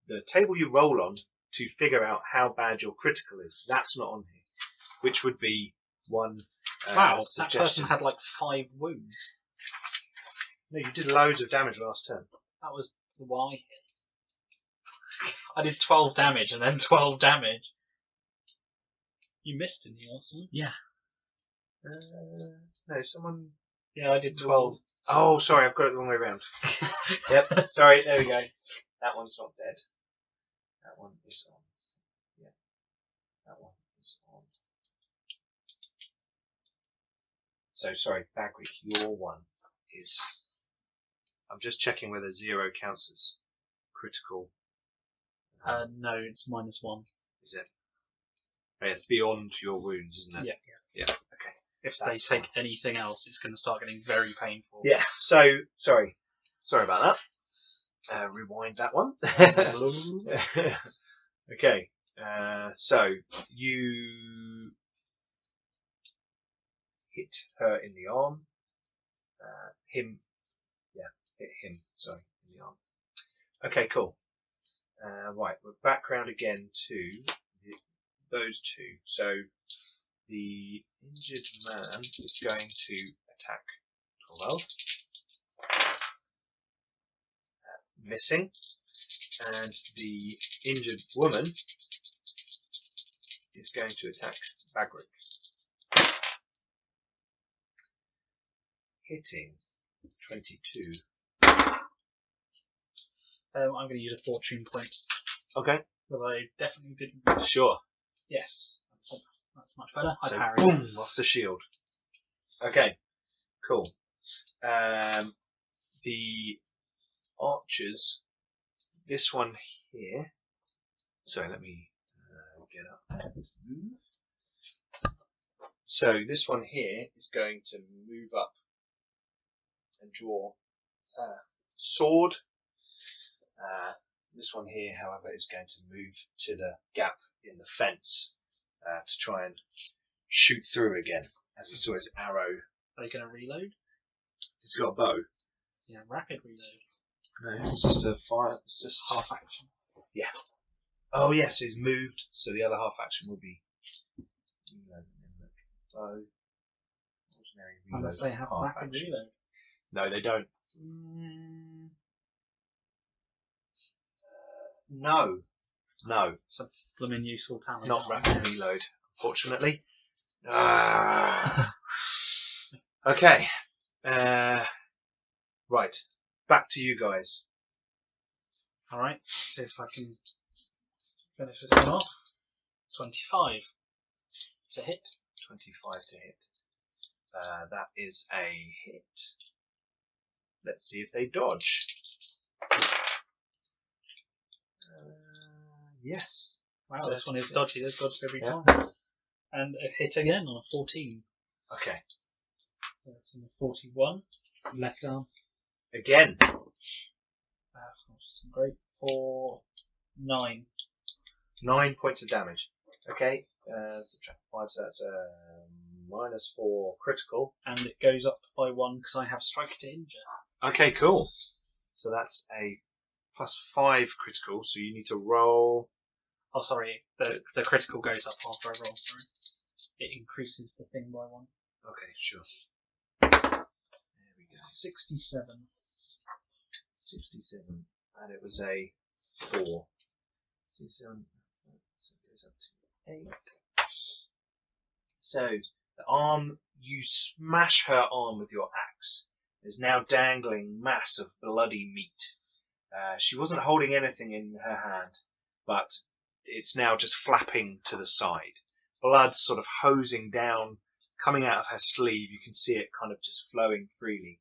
the table you roll on to figure out how bad your critical is. That's not on here, which would be one Wow, that suggestion. person had like 5 wounds. No, you did loads of damage last turn. That was the one I hit. I did 12 damage and then 12 damage. You missed, didn't you, Orson? Yeah. No, someone... Yeah, I did 12. Oh, sorry, I've got it the wrong way around. Yep, sorry, there we go. That one's not dead. That one is on. Yeah. That one So sorry, Bagrick, your one is. I'm just checking whether 0 counts as critical. No, it's -1. Is it? Oh, it's beyond your wounds, isn't it? Yeah. Yeah. Okay. If That's they take fine. anything else, it's going to start getting very painful. Yeah. So sorry about that. Rewind that one. Okay. So you hit her in the arm. Hit him. Sorry, in the arm. Okay, cool. Right, we're back round again to those two. So the injured man is going to attack Torvald. Missing. And the injured woman is going to attack Bagrick. Hitting 22. I'm going to use a fortune point. Okay. Because I definitely didn't. Sure. Yes. That's much better. I So parry. boom, off the shield. Okay. Cool. The archers, this one here. Sorry, let me get up. So this one here is going to move up and draw a sword. This one here, however, is going to move to the gap in the fence to try and shoot through again. As you saw his arrow. Are you going to reload? It's got a bow. Yeah, rapid reload. No, it's just a fire. It's just Half action. Yeah. Oh yes, he's moved, so the other half action will be bow. Ordinary reload. Unless they have half rapid action. reload. No, they don't. No. It's a blooming useful talent. Not rapid reload, unfortunately. Okay. Right. Back to you guys. Alright, see if I can finish this one off. 25 to hit. 25 to hit. That is a hit. Let's see if they dodge. Yes. Wow, this one is dodgy. There's dodged every Yeah. time. And a hit again on a 14. Okay. That's in the 41. Left arm. Again. Great. For 9. 9 points of damage. Okay. Subtract 5, so that's -4 critical. And it goes up by 1 because I have strike to injure. Okay, cool. So that's a +5 critical, so you need to roll. Oh, sorry. The critical goes up after I roll, sorry. It increases the thing by 1. Okay, sure. There we go. 67. 67. And it was a 4. 67. So it goes up to 8. So, the arm, you smash her arm with your axe. There's now dangling mass of bloody meat. She wasn't holding anything in her hand, but it's now just flapping to the side. Blood sort of hosing down, coming out of her sleeve. You can see it kind of just flowing freely.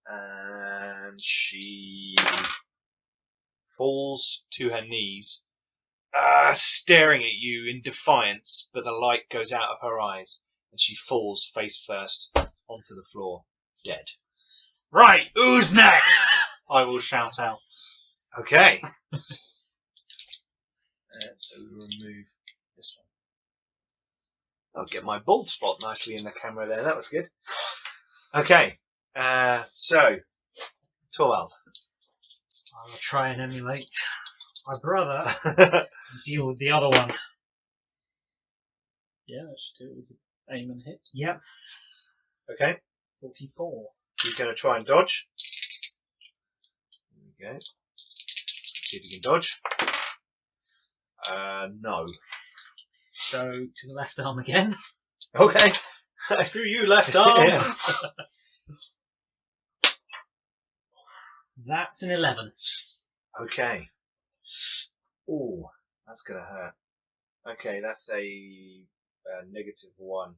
And she falls to her knees, staring at you in defiance, but the light goes out of her eyes, and she falls face first onto the floor, dead. Right, who's next? I will shout out. Okay. So we remove this one. I'll get my bald spot nicely in the camera there. That was good. Okay. So, Torvald. I'll try and emulate my brother and deal with the other one. Yeah, that should do it with aim and hit. Yep. Okay. 44. He's going to try and dodge. There we go. Let's see if he can dodge. No. So, to the left arm again. Okay. Screw you, left arm. Yeah. That's an 11. Okay. Ooh, that's going to hurt. Okay, that's a -1.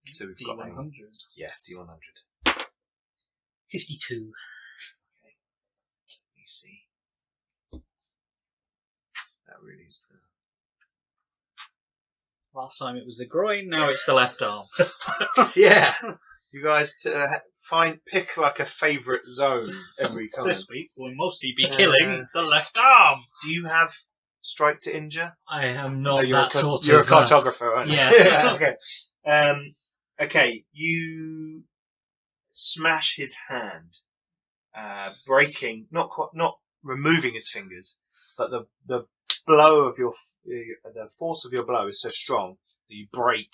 So we've got D100. D100. 52. Okay. Let me see. That really is the... Last time it was the groin, now it's the left arm. Yeah. You guys pick like a favourite zone every time. This week we'll mostly be killing the left arm. Do you have strike to injure? I am not you're that sort You're of... a cartographer, aren't you? Yeah. Okay. Okay. You smash his hand, breaking, not removing his fingers, but the blow of the force of your blow is so strong that you break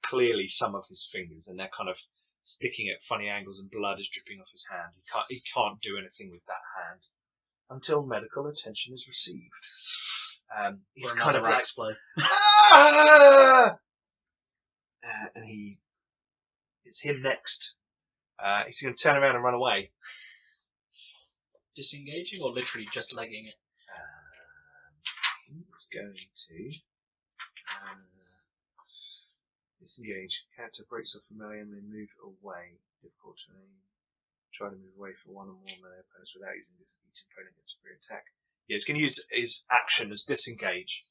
clearly some of his fingers, and they're kind of sticking at funny angles, and blood is dripping off his hand. He can't do anything with that hand until medical attention is received. He's kind of like, blow. and it's him next. He's going to turn around and run away. Disengaging or literally just legging it? He's going to disengage. Character breaks off a melee and may move away. Difficult terrain. Try to move away from one or more melee opponents without using this. Each opponent gets a free attack. Yeah, he's going to use his action as disengage.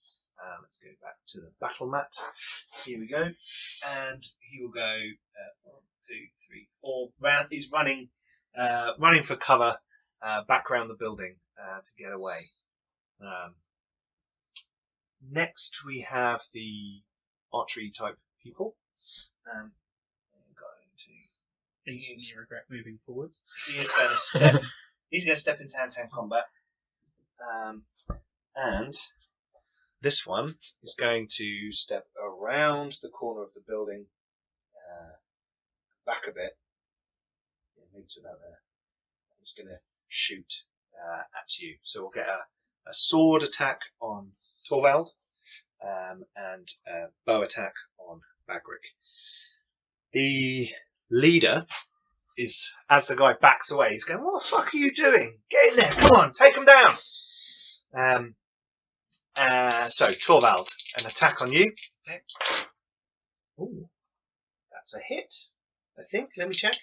Let's go back to the battle mat. Here we go. And he will go 1, 2, 3, 4 round. He's running for cover back around the building to get away. Next we have the archery type people. Instantly regret moving forwards. He is going to step. He's going to step into hand-to-hand combat, and this one is going to step around the corner of the building, back a bit, maybe to about there. He's going to shoot at you. So we'll get a sword attack on Torvald, and a bow attack on Bagric. The leader is, as the guy backs away, he's going, "What the fuck are you doing? Get in there, come on, take him down." So Torvald, an attack on you. Okay. Ooh, that's a hit, I think. Let me check.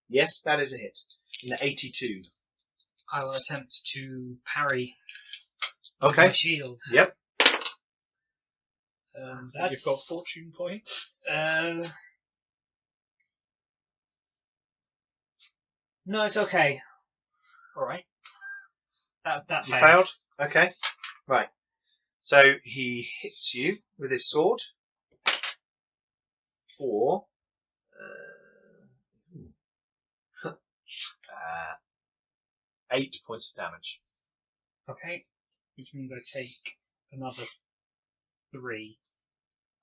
Yes, that is a hit. In the 82. I will attempt to parry Okay. my shield. Yep. You've got fortune points. No, it's okay. Alright. That You failed? Okay. Right. So he hits you with his sword for 8 points of damage. Okay. Which means I take another 3.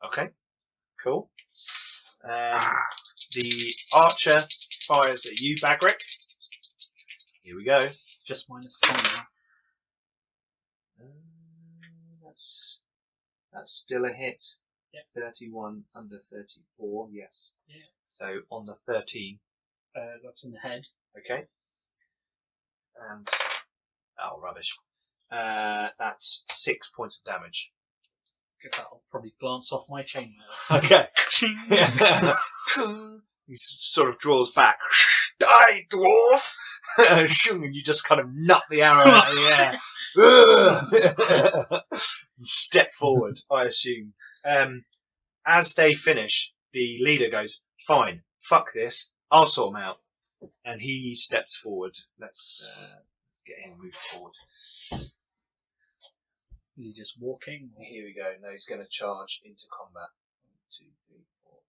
Okay. Cool. The archer fires at you, Bagric. Here we go. Just minus 10 now. That's still a hit. Yep. 31 under 34, yes. Yeah. So on the 13. That's in the head. Okay. And, oh, rubbish. That's 6 points of damage. That'll probably glance off my chainmail. Okay. He sort of draws back. Die, dwarf! And you just kind of nut the arrow out of the air. And step forward, I assume. As they finish, the leader goes, "Fine, fuck this, I'll sort them out." And he steps forward. Let's get him moved forward. Is he just walking? Or? Here we go. No, he's going to charge into combat. 1, 2, 3, 4,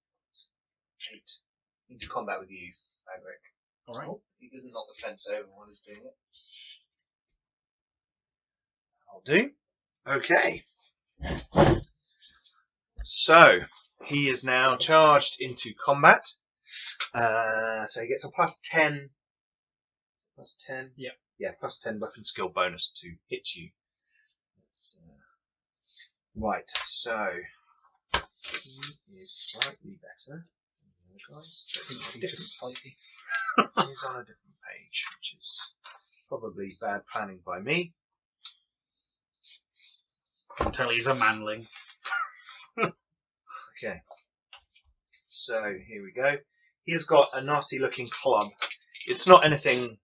5, 8. Into combat with you, Bagric. Alright. Oh, he doesn't knock the fence over while he's doing it. I'll do. Okay. So, he is now charged into combat. So he gets a plus 10. Plus 10? Yep. Yeah, plus 10 weapon skill bonus to hit you. Right, so he is slightly better than the other guys. Slightly. He's on a different page, which is probably bad planning by me. I can tell he's a manling. Okay. So here we go. He's got a nasty looking club. It's not anything,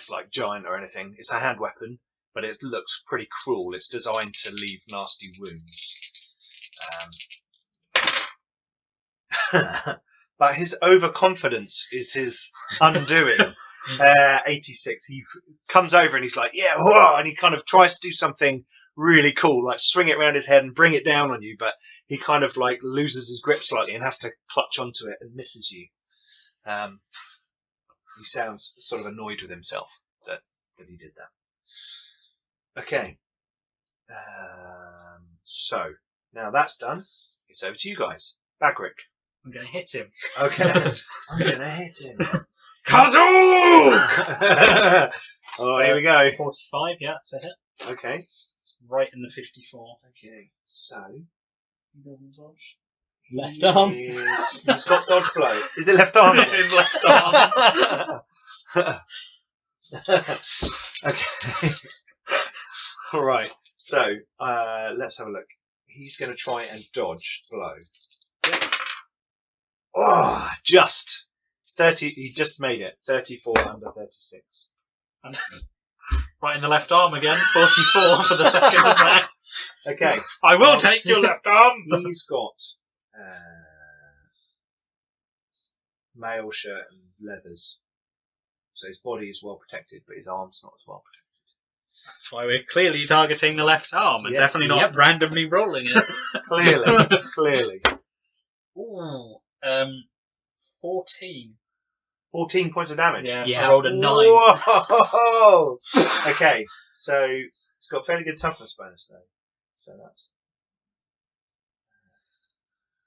like giant or anything. It's a hand weapon, but it looks pretty cruel. It's designed to leave nasty wounds. But his overconfidence is his undoing. 86. He comes over and he's like, yeah, whoa, and he kind of tries to do something really cool, like swing it around his head and bring it down on you, but he kind of like loses his grip slightly and has to clutch onto it and misses you. He sounds sort of annoyed with himself that he did that. Okay. So now that's done. It's over to you guys. Bagrick. I'm going to hit him. Okay. I'm going to hit him. Kazoo! Oh, here we go. 45, yeah, that's a hit. Okay. Right in the 54. Okay. So. He doesn't dodge. Left arm. He's got dodge blow. Is it left arm? His left arm. Okay. All right. So let's have a look. He's going to try and dodge blow. Yep. Oh, just 30. He just made it. 34 under 36. And right in the left arm again. 44 for the second attack. Okay. I will take your left arm. He's got mail shirt and leathers, so his body is well protected, but his arm's not as well protected. That's why we're clearly targeting the left arm and Yes, definitely not randomly rolling it. Clearly. Ooh, 14. 14 points of damage. Yeah. I rolled a 9. Whoa! Okay, so it's got a fairly good toughness bonus though. So that's.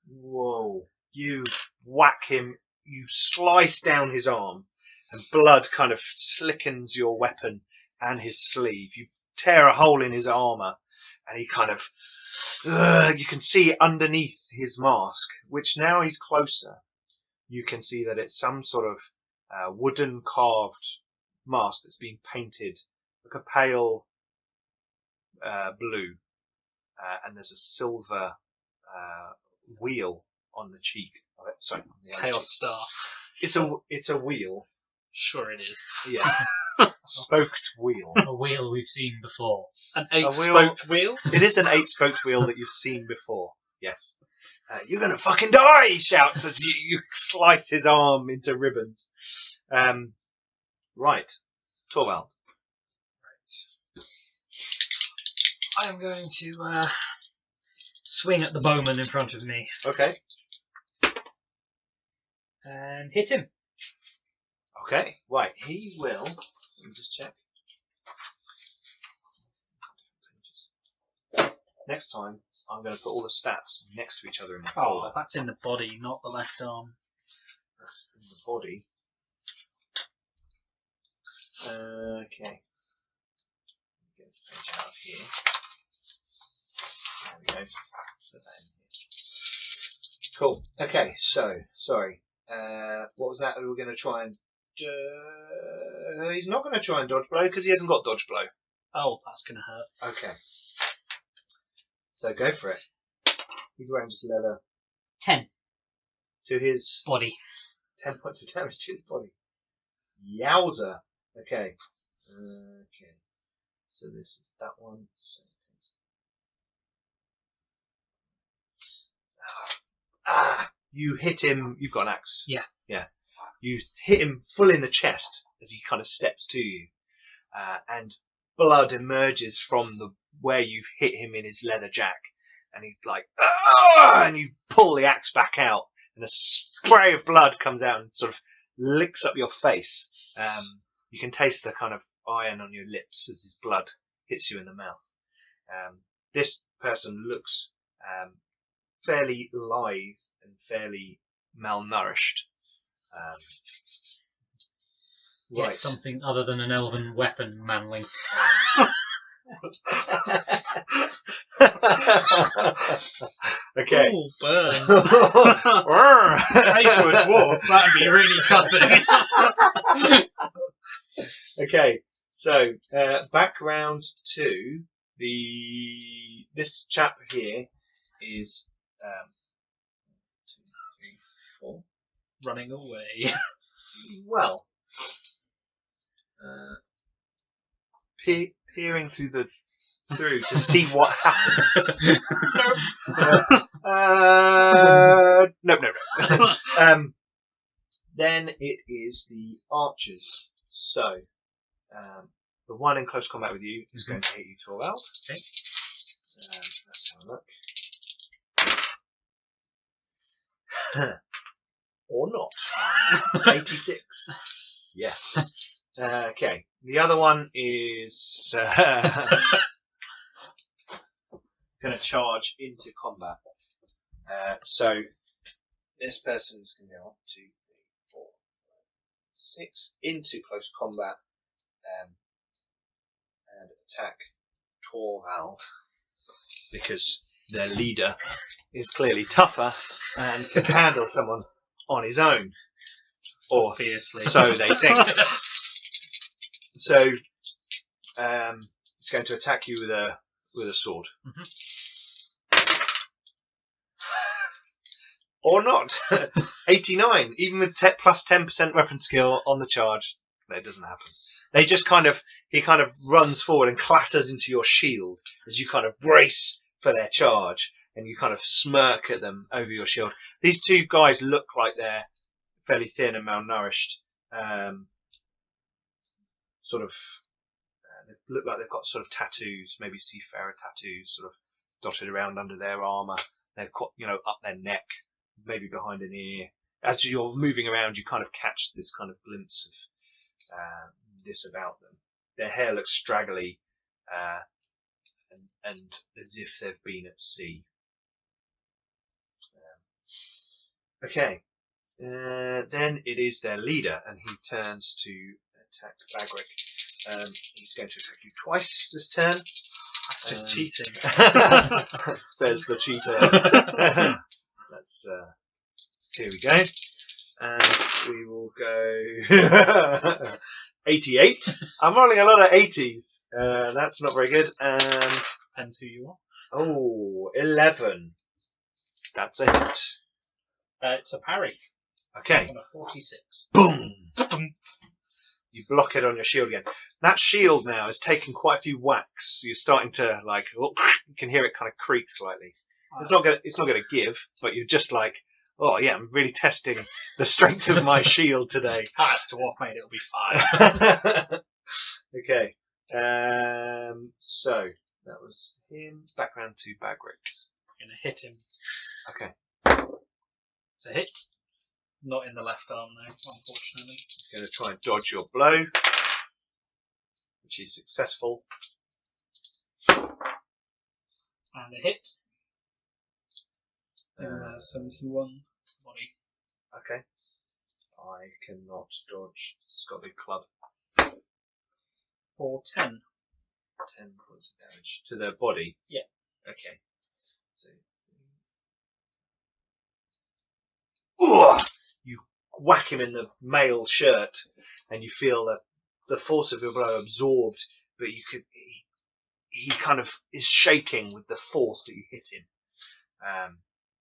Whoa! You whack him. You slice down his arm, and blood kind of slickens your weapon and his sleeve. You tear a hole in his armour, and he kind of. You can see underneath his mask, which now he's closer. You can see that it's some sort of wooden carved mask that's been painted like a pale blue, and there's a silver wheel on the cheek of it. Sorry, on the other Chaos cheek. Star. It's a wheel. Sure it is. Yeah, spoked wheel. A wheel we've seen before. An 8-spoked wheel? It is an 8-spoked wheel that you've seen before. Yes. You're gonna fucking die! He shouts as you slice his arm into ribbons. Right, Torvald. I am going to swing at the bowman in front of me Okay. and hit him. Okay. Right. He will. Let me just check. Next time, I'm going to put all the stats next to each other in the folder. Oh, that's in the body, not the left arm. That's in the body. Okay. Get this page out of here. There we go. Put that in here. Cool. Okay, so, sorry. What was that we were going to try and... he's not going to try and dodge blow because he hasn't got dodge blow. Oh, that's going to hurt. Okay. So go for it. He's wearing just leather. 10. To his... Body. 10 points of damage to his body. Yowza. Okay. Okay. So this is that one. So you hit him. You've got an axe. Yeah. Yeah. You hit him full in the chest as he kind of steps to you, and blood emerges from the where you've hit him in his leather jack, and he's like, "Ah!" And you pull the axe back out, and a spray of blood comes out and sort of licks up your face. You can taste the kind of iron on your lips as his blood hits you in the mouth. This person looks fairly lithe and fairly malnourished. Right. It's something other than an elven weapon, manling. Okay. Ooh, burn. Hey, for a dwarf, that'd be really cutting. Okay, so back round to this chap here is 1, 2, 3, running away. Well, peering through to see what happens. No. Then it is the archers. So, the one in close combat with you is going to hit you 12 out. Okay. Let's have a look. Or not. 86. Yes. Okay. The other one is going to charge into combat. So this person's going to go 1, 2, 3, 4, 5, 6 into close combat and attack Torvald because their leader is clearly tougher and can handle someone on his own. Or Obviously. so they think. So it's going to attack you with a sword. Or not. 89. Even with plus 10% weapon skill on the charge, that doesn't happen. He kind of runs forward and clatters into your shield as you kind of brace for their charge, and you kind of smirk at them over your shield. These two guys look like they're fairly thin and malnourished. They look like they've got sort of tattoos, maybe seafarer tattoos, sort of dotted around under their armour. They've got, up their neck, maybe behind an ear. As you're moving around, you kind of catch this kind of glimpse of this about them. Their hair looks straggly, and as if they've been at sea. Okay. Then it is their leader, and he turns to attack Bagric. He's going to attack you twice this turn. That's just cheating. Says the cheater. Let's here we go, and we will go 88. I'm rolling a lot of 80s. That's not very good. And Depends who you are. oh, 11. That's a hit. It's a parry. Okay. On a 46. Boom. Boom. You block it on your shield again. That shield now has taken quite a few whacks. You're starting to you can hear it kind of creak slightly. It's not gonna give, but you're just like, oh yeah, I'm really testing the strength of my shield today. That's dwarf mate, it'll be fine. Okay. So that was him. Back round to Bagric. I'm gonna hit him. Okay. It's a hit. Not in the left arm though, unfortunately. Going to try and dodge your blow, which is successful. And a hit. 71 body. Okay. I cannot dodge. It's got a big club. For 10. 10 points of damage to their body. Yeah. Okay. So, you whack him in the mail shirt, and you feel that the force of your blow absorbed, but he kind of is shaking with the force that you hit him.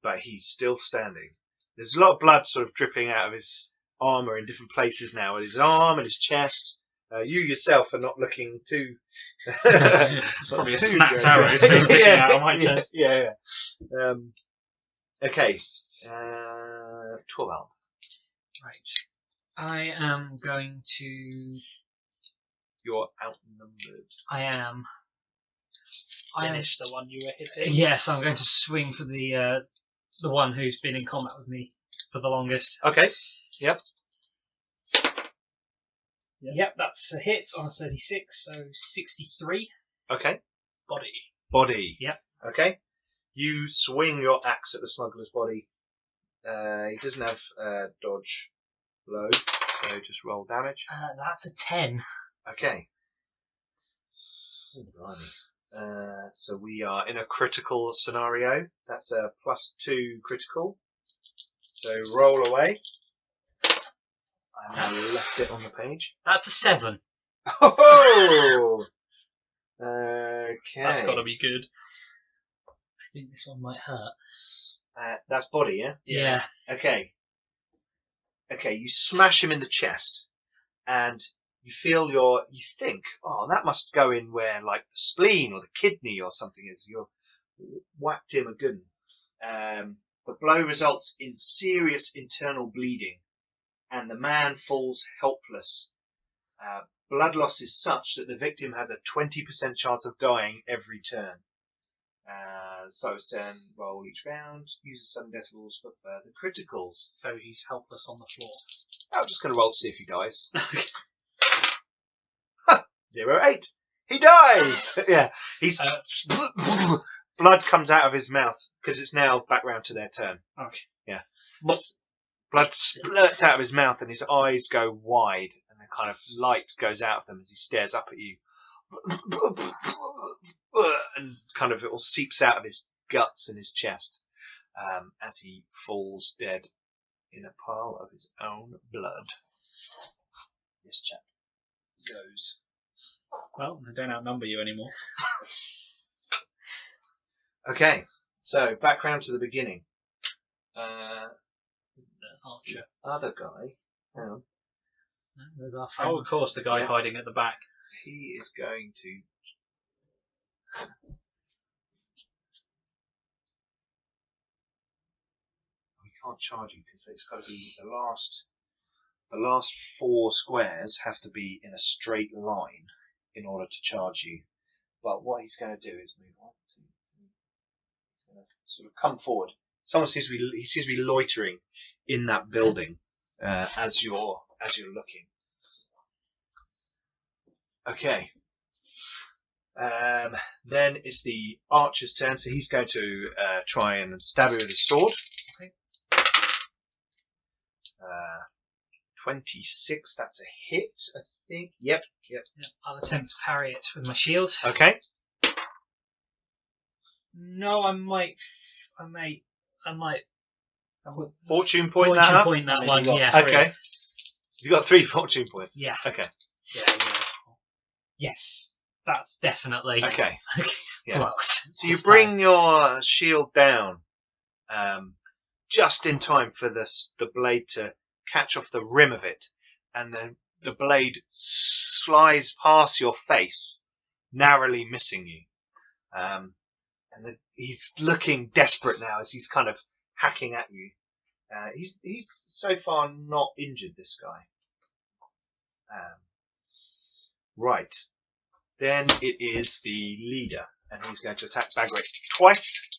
But he's still standing. There's a lot of blood sort of dripping out of his armour in different places now, at his arm and his chest. You yourself are not looking too... Probably a snapped arrow still sticking out of my chest. Yeah. Okay. 12. Right. I am going to... You're outnumbered. I am. Finish the one you were hitting. Yes, I'm going to swing for the one who's been in combat with me for the longest. Okay. Yep. Yep, that's a hit on a 36, so 63. Okay. Body. Yep. Okay. You swing your axe at the smuggler's body. He doesn't have dodge blow, so just roll damage. That's a 10. Okay. Oh, blimey. So we are in a critical scenario. That's a +2 critical. So roll away. I now left it on the page. That's a 7. Oh! Okay. That's got to be good. I think this one might hurt. That's body, yeah? Yeah. Okay. Okay, you smash him in the chest, and you think, oh, that must go in where, like, the spleen or the kidney or something is. You've whacked him a good one. The blow results in serious internal bleeding, and the man falls helpless. Blood loss is such that the victim has a 20% chance of dying every turn. So it's turn, roll each round, use sudden death rules for further criticals. So he's helpless on the floor. I'm just going to roll to see if he dies. 08. He dies! Yeah, he's... blood comes out of his mouth, because it's now back round to their turn. Okay. Yeah. Blood splurts out of his mouth and his eyes go wide, and a kind of light goes out of them as he stares up at you. And kind of it all seeps out of his guts and his chest as he falls dead in a pile of his own blood. This chap goes. Well, I don't outnumber you anymore. Okay, so back round to the beginning. Archer. Other guy. Hang on. There's our friend. Oh, of course, the guy Yeah. hiding at the back. He is going to. We can't charge you because it's got to be the last 4 squares have to be in a straight line in order to charge you. But what he's going to do is move 1, 2, 3. He's going to sort of come forward. He seems to be loitering in that building as you're looking. Okay. Then it's the archer's turn, so he's going to try and stab you with his sword. Okay. 26, that's a hit, I think. Yep. I'll attempt to parry it with my shield. Okay. No, I might. Fortune point that up? point that And one, you got yeah. Okay. You got 3 fortune points. Yeah. Okay. Yeah. Yes, that's definitely Okay. Yeah. blocked. So you This bring your shield down just in time for the blade to catch off the rim of it, and the blade slides past your face, narrowly missing you. He's looking desperate now as he's kind of hacking at you. He's so far not injured, this guy. Right. Then it is the leader, and he's going to attack Bagric twice.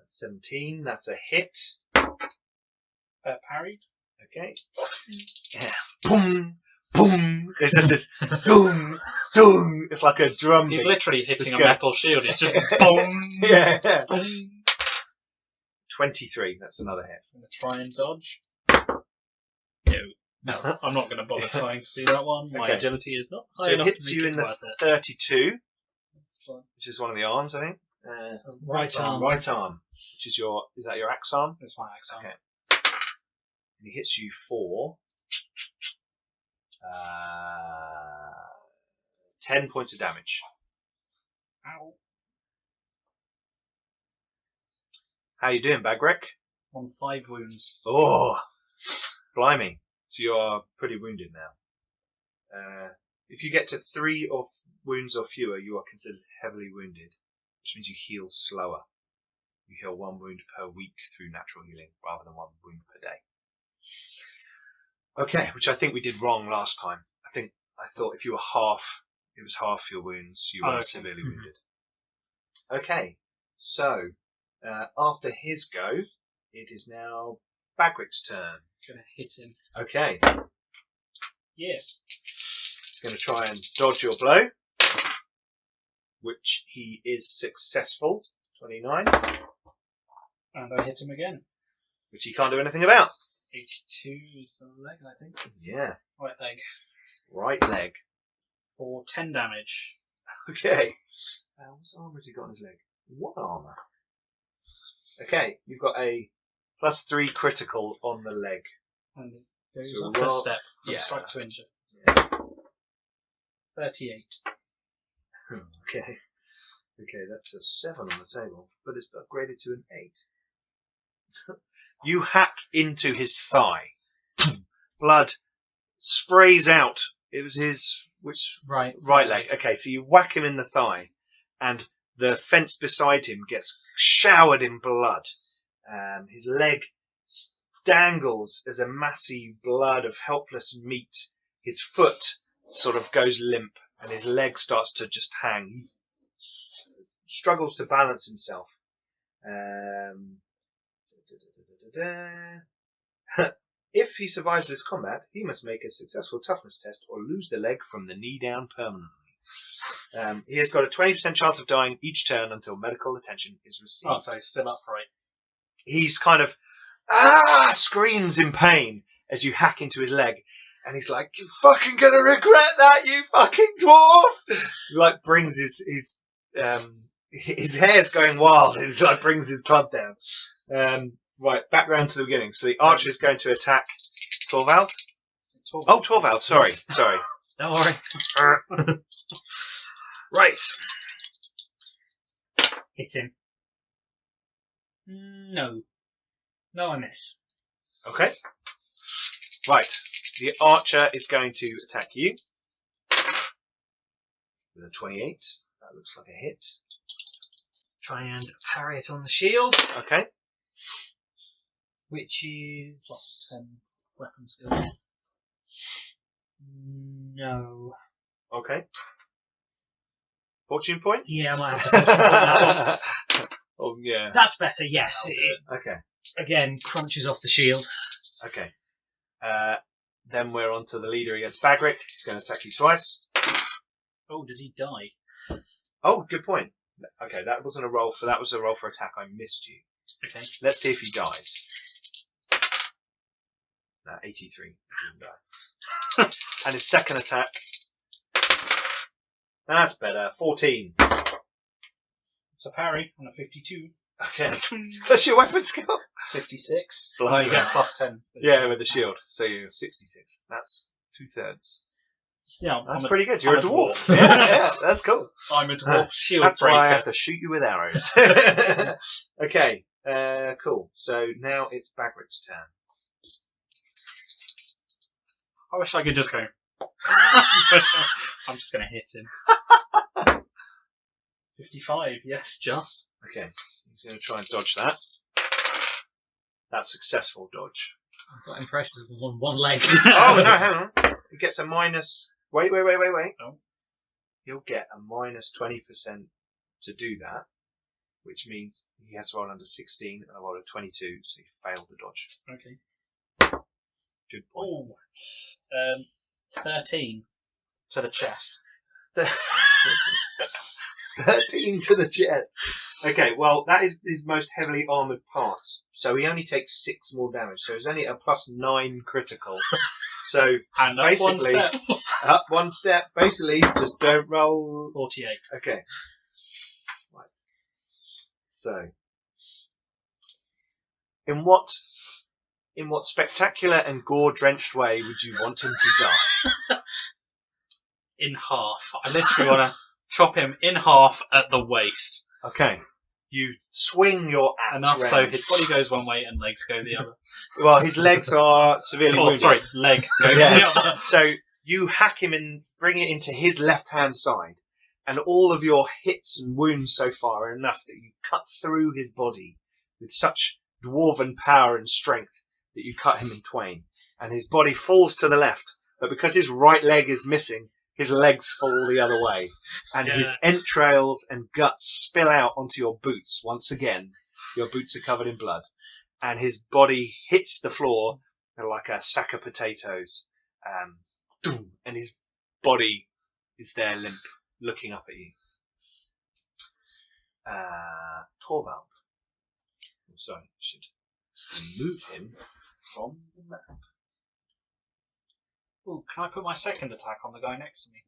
17, that's a hit. Parried. Okay. Yeah. Boom, boom. There's just this doom, doom. It's like a drum He's beat. literally hitting This a guy. metal shield. It's just boom. Yeah. Boom. 23, that's another hit. I'm going to try and dodge. No, I'm not going to bother trying to do that one. My Okay. agility is not So high it enough hits to you make in it the worth it. 32, which is one of the arms, I think. Right arm. Right arm, which is is that your axe arm? It's my axe arm. Okay. And he hits you for 10 points of damage. Ow. How you doing, Bagric? On 5 wounds. Oh, blimey. So you are pretty wounded now. If you get to 3 wounds or fewer, you are considered heavily wounded, which means you heal slower. You heal 1 wound per week through natural healing, rather than 1 wound per day. Okay, which I think we did wrong last time. I thought if you were it was half your wounds, you were okay. severely wounded. Okay, so after his go, it is now Bagric's turn. Gonna hit him. Okay, Yes. he's going to try and dodge your blow, which he is successful. 29, And I hit him again. which he can't do anything about. 82 is the leg, I think. Yeah, Right leg. right leg. For 10 damage. Okay. What armor has he got on his leg? What armor? Okay, you've got a +3 critical on the leg. And it goes So up a roll- step. From yeah. strike to injure. Yeah. 38. Okay. Okay, that's a 7 on the table, but it's upgraded to an 8. You hack into his thigh. Blood sprays out. It was his right leg. Okay, so you whack him in the thigh, and the fence beside him gets showered in blood. His leg dangles as a massive blood of helpless meat. His foot sort of goes limp, and his leg starts to just hang. He struggles to balance himself. If he survives this combat, he must make a successful toughness test or lose the leg from the knee down permanently. He has got a 20% chance of dying each turn until medical attention is received. Oh, so he's still upright. He's kind of screams in pain as you hack into his leg, and he's like, "You fucking gonna regret that, you fucking dwarf!" He like brings his hair's going wild. He's like brings his club down. Right, back round to the beginning. So the archer is going to attack Torvald. Oh, Torvald. Sorry. Don't worry. Right. Hit him. No, I miss. Okay. Right. The archer is going to attack you with a 28. That looks like a hit. Try and parry it on the shield. Okay. Which is +10 weapon skill. No. Okay. Fortune point? Yeah, I might have to fortune point that one. Oh, yeah. That's better, yes. Okay. Again, crunches off the shield. Okay. Then we're on to the leader against Bagric. He's going to attack you twice. Oh, does he die? Oh, good point. Okay, that wasn't a roll for... That was a roll for attack. I missed you. Okay. Let's see if he dies. No, 83. He didn't die. And his second attack. That's better. 14. It's a parry on a 52. Okay. That's your weapon skill? 56. Blimey. You get +10. Yeah, with the shield. So you're 66. That's 2/3. Yeah, that's pretty good. You're a dwarf. dwarf. Yeah, that's cool. I'm a dwarf shield That's breaker. why I have to shoot you with arrows. Okay, cool. So now it's Bagric's turn. I wish I could just go. I'm just going to hit him. 55, yes, just. Okay, he's going to try and dodge that. That's successful dodge. I'm quite impressed with one leg. Oh, no, hang on. He gets a minus... Wait. Oh. He'll get a minus 20% to do that, which means he has to roll under 16 and I rolled a 22, so he failed the dodge. Okay. Good point. Oh. 13 to the chest. 13 to the chest. Okay, well, that is his most heavily armoured part, so he only takes 6 more damage, so it's only a +9 critical. So, and up basically, one step. Up one step, basically, just don't roll. 48. Okay. Right. So, in what spectacular and gore-drenched way would you want him to die? In half. I literally want to chop him in half at the waist. Okay. You swing your axe Enough round. so his body goes one way and legs go the other. Well, his legs are severely wounded. Sorry, leg goes Yeah. the other. So you hack him and bring it into his left-hand side, and all of your hits and wounds so far are enough that you cut through his body with such dwarven power and strength that you cut him in twain, and his body falls to the left, but because his right leg is missing, his legs fall the other way, and his entrails and guts spill out onto your boots once again. Your boots are covered in blood, and his body hits the floor like a sack of potatoes, and his body is there limp, looking up at you. Torvald. I'm sorry, I should remove him from the map. Ooh, can I put my second attack on the guy next to me?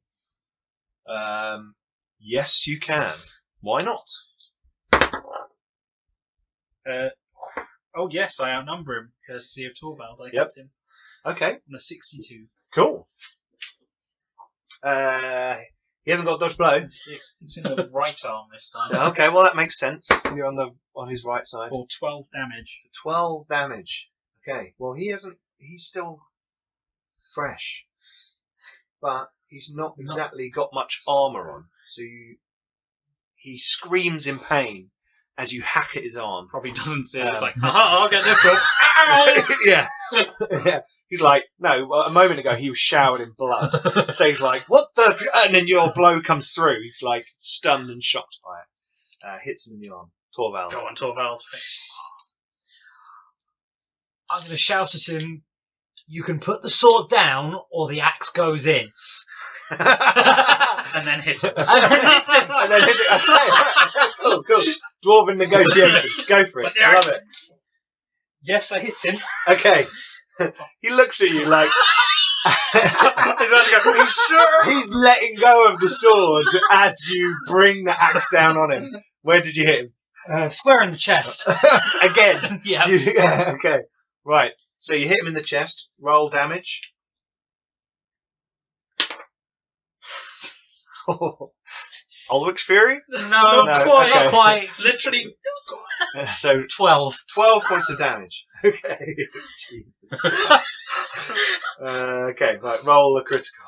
Yes, you can. Why not? Oh yes, I outnumber him, courtesy of Torvald. I Yep. hit him Okay, on a 62. cool. He hasn't got dodge blow. It's in the right arm this time. So, okay, well that makes sense. You're on his right side. For 12 damage. 12 damage. Okay, well he's still fresh. But he's not exactly got much armour on. So he screams in pain as you hack at his arm. Probably doesn't see it. It's like, I'll get this one. Yeah. Yeah. He's like, no, well, a moment ago he was showered in blood. So he's like, what the? And then your blow comes through. He's like stunned and shocked by it. Hits him in the arm. Torvald. Go on, Torvald. I'm going to shout at him, you can put the sword down or the axe goes in. And then hit him. And then hit him. Okay. Cool. Dwarven negotiations. Go for it. I love it. Yes, I hit him. Okay. He looks at you like he's letting go of the sword as you bring the axe down on him. Where did you hit him? Square in the chest. Again. Yeah. Okay. Right. So you hit him in the chest. Roll damage. Ulrich's Fury? No, No, quite. okay. Not quite. Literally. So 12. 12 points of damage. Okay. Jesus. Okay, right. Roll a critical.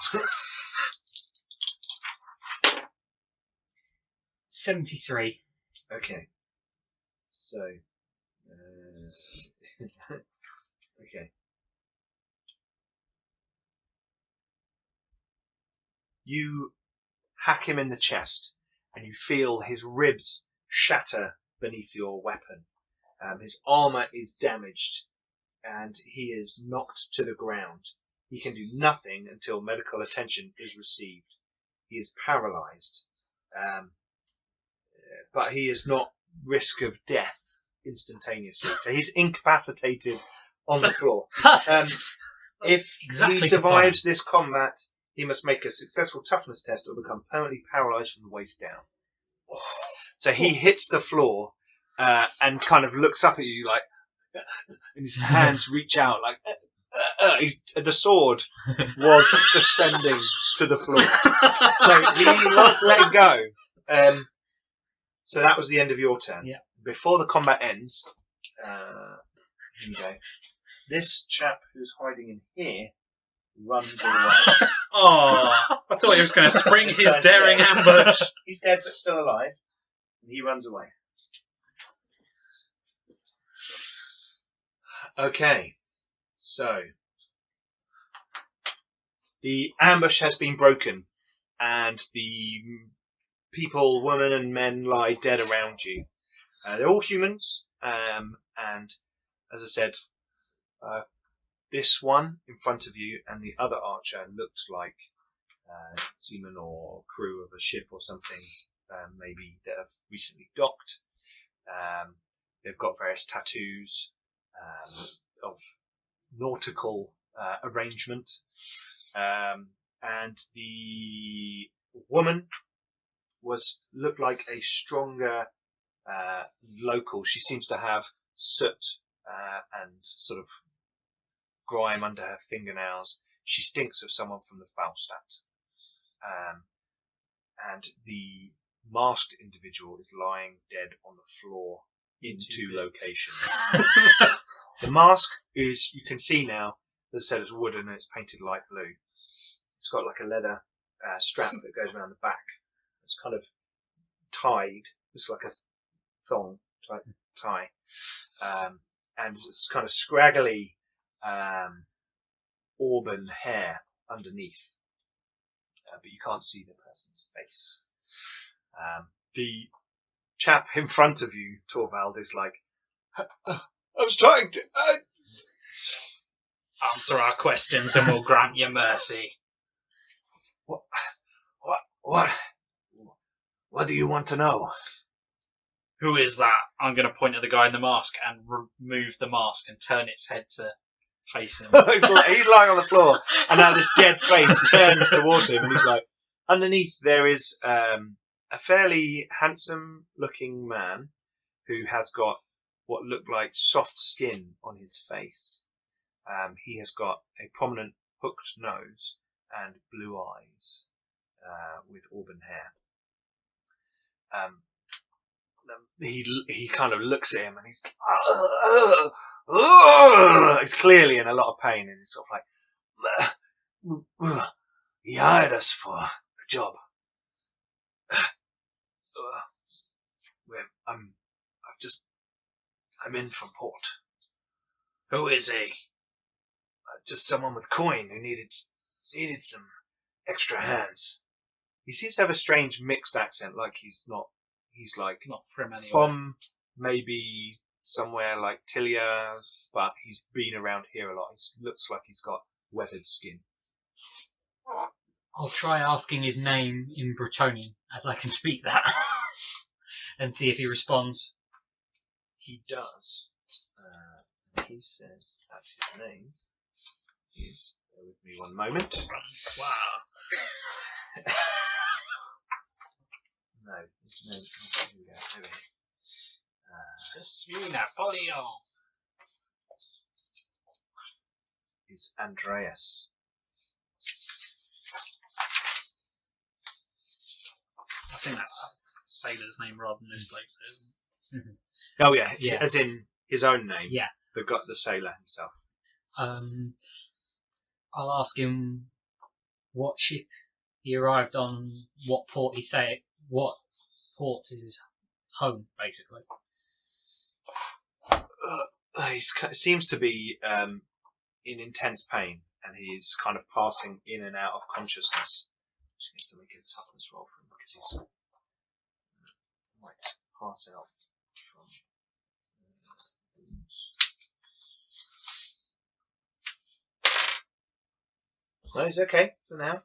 73. Okay. So. Okay. You hack him in the chest, and you feel his ribs shatter beneath your weapon. His armour is damaged, and he is knocked to the ground. He can do nothing until medical attention is received. He is paralysed, but he is not risk of death instantaneously. So he's incapacitated on the floor. If Exactly he survives this combat, he must make a successful toughness test or become permanently paralysed from the waist down. So he hits the floor and kind of looks up at you like, and his hands reach out like, the sword was descending to the floor. So he was letting go. So that was the end of your turn. Yeah. Before the combat ends, here you go. This chap who's hiding in here runs away. Oh, I thought he was going to spring his daring ambush. He's dead but still alive, and he runs away. Okay, so the ambush has been broken, and the people, women and men, lie dead around you. They're all humans, and as I said, this one in front of you and the other archer looks like seamen or crew of a ship or something, maybe that have recently docked. They've got various tattoos of nautical arrangement, and the woman looked like a stronger local. She seems to have soot and sort of grime under her fingernails. She stinks of someone from the Falstaff. And the masked individual is lying dead on the floor in two locations. The mask is, you can see now, as I said, it's wooden and it's painted light blue. It's got like a leather strap that goes around the back. It's kind of tied, it's like a thong type tie. And it's kind of scraggly auburn hair underneath, but you can't see the person's face. The chap in front of you, Torvald, is like, I was trying to... Answer our questions and we'll grant you mercy. What do you want to know? Who is that? I'm going to point at the guy in the mask and remove the mask and turn its head to face him. He's lying on the floor, and now this dead face turns towards him, and he's like, underneath there is a fairly handsome-looking man who has got what look like soft skin on his face. He has got a prominent hooked nose and blue eyes. with auburn hair. He kind of looks at him and he's he's clearly in a lot of pain, and he's sort of like, he hired us for a job. I'm in from port. Who is he? Just someone with coin who needed some extra hands. He seems to have a strange mixed accent, like he's like Not from anywhere. from maybe somewhere like Tilia, but he's been around here a lot. He looks like he's got weathered skin. I'll try asking his name in Bretonnian, as I can speak that, and see if he responds. He does. He says that his name is. Bear with me one moment. Francois. No, his name. Here we go. Here we go. Je suis Napoleon. Is Andreas. I think that's sailor's name rather than this bloke's, isn't it? Oh yeah, Yeah. as in his own name. Yeah. The sailor himself. I'll ask him what ship he arrived on, what port what port is his home, basically. He seems to be in intense pain, and he's kind of passing in and out of consciousness. Just needs to make a toughness roll for him because he's might pass out from wounds. No, he's okay for now.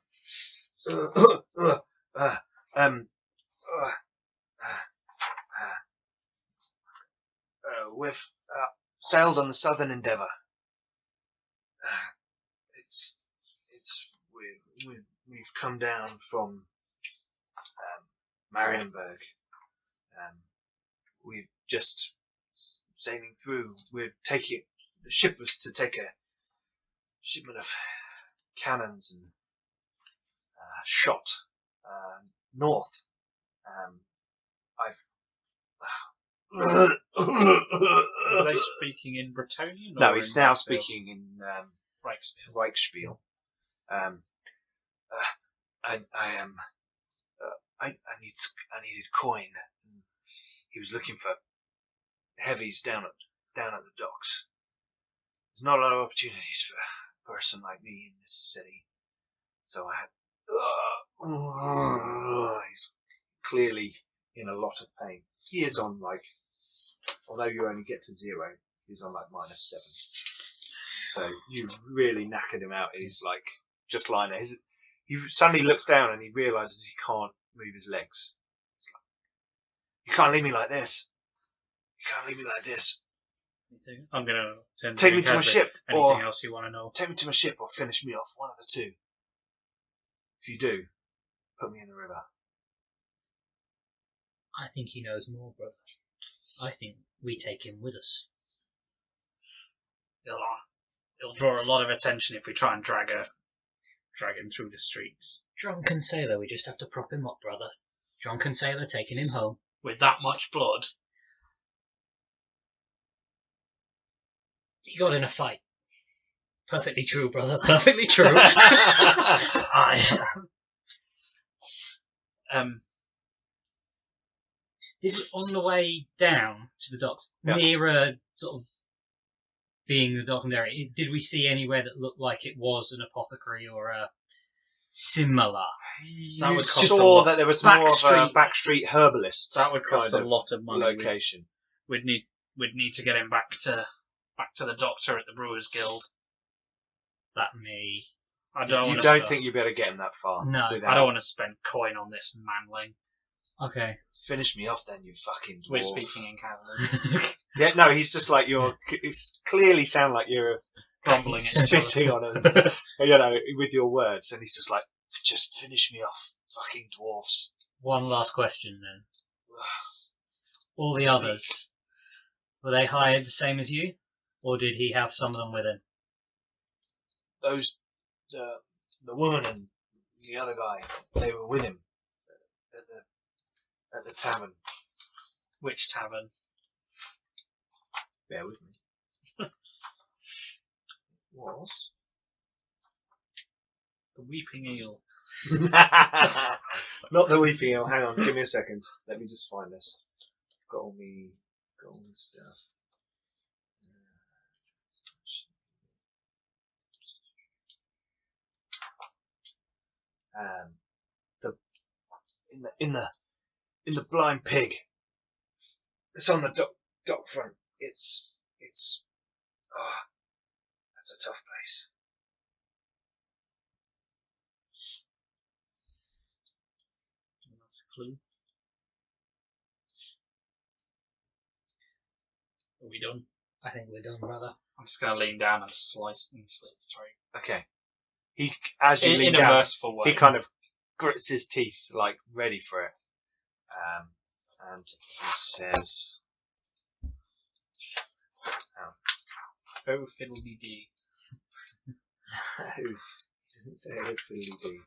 We've sailed on the Southern Endeavour. We've come down from Marienburg. We've just sailing through. The ship was to take a shipment of cannons and shot north. Are they speaking in Bretonnian? No, or he's in now Reichsspiel? speaking in Reichsspiel. Reichsspiel. I needed coin. He was looking for heavies down at the docks. There's not a lot of opportunities for a person like me in this city, so I had. He's clearly in a lot of pain. He is on although you only get to 0, he's on -7. So you really knackered him out. He's just lying there. He suddenly looks down and he realises he can't move his legs. It's like, you can't leave me like this. You can't leave me like this. I'm going to Take me to my ship. Anything else you want to know? Take me to my ship or finish me off. One of the two. If you do, put me in the river. I think he knows more, brother. I think we take him with us. It'll draw a lot of attention if we try and drag him through the streets. Drunken sailor, we just have to prop him up, brother. Drunken sailor taking him home. With that much blood? He got in a fight. Perfectly true, brother. Perfectly true. Did on the way down to the docks, nearer sort of being the docking area, did we see anywhere that looked like it was an apothecary or a similar? You saw that there was more of a backstreet herbalist. That would cost a lot of money. Location. We'd need to get him back to the doctor at the Brewers Guild. You don't think you'd be able to get him that far? No. I don't want to spend coin on this manling. Okay. Finish me off then, you fucking dwarf. We're speaking in Catalan. Yeah, no, he's just like you clearly sound like you're grumbling spitting on him, with your words, and he's just like, just finish me off, fucking dwarfs. One last question then. All the others, were they hired the same as you, or did he have some of them with him? The woman and the other guy. They were with him at the tavern. Which tavern? Bear with me. Was The Weeping Eel. not the Weeping Eel. Hang on, give me a second. Let me just find this. Got all me stuff. The in the Blind Pig. It's on the dock front. It's that's a tough place. That's a clue. Are we done? I think we're done, brother. I'm just going to lean down and slit its throat. Okay. As you lean In a down, merciful way. he kind of grits his teeth, like ready for it. And he says, Oh, fiddle-dee-dee. he doesn't say oh fiddly-dee.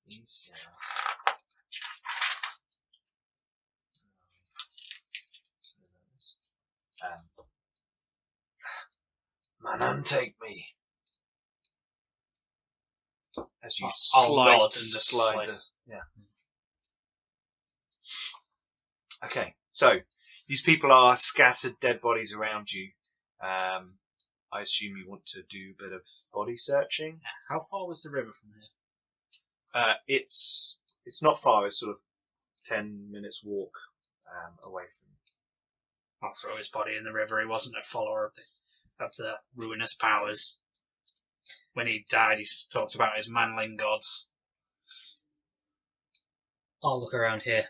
He says, man, untake me. As you I'll nod and just slide slice. yeah. Okay, so these people are scattered dead bodies around you. I assume you want to do a bit of body searching. How far was the river from here? It's not far. It's sort of 10 minutes walk away from you. I'll throw his body in the river. He wasn't a follower of the ruinous powers. When he died, he talked about his manling gods. I'll look around here.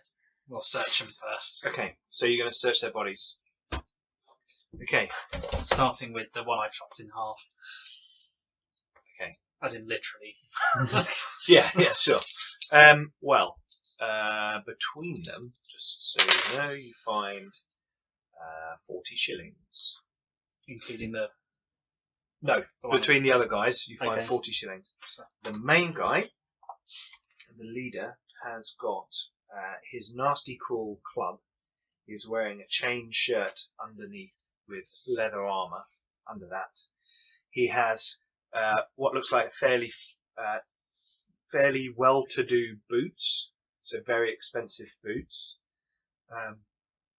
We'll search them first. Okay, so you're going to search their bodies. Okay. Starting with the one I chopped in half. Okay. As in literally. Yeah, sure. Well, between them, just so you know, you find 40 shillings. Including the... No, between the other guys, you find Okay. 40 shillings. The main guy, the leader, has got his nasty crawl club. He's wearing a chain shirt underneath with leather armour under that. He has what looks like fairly well-to-do boots, so very expensive boots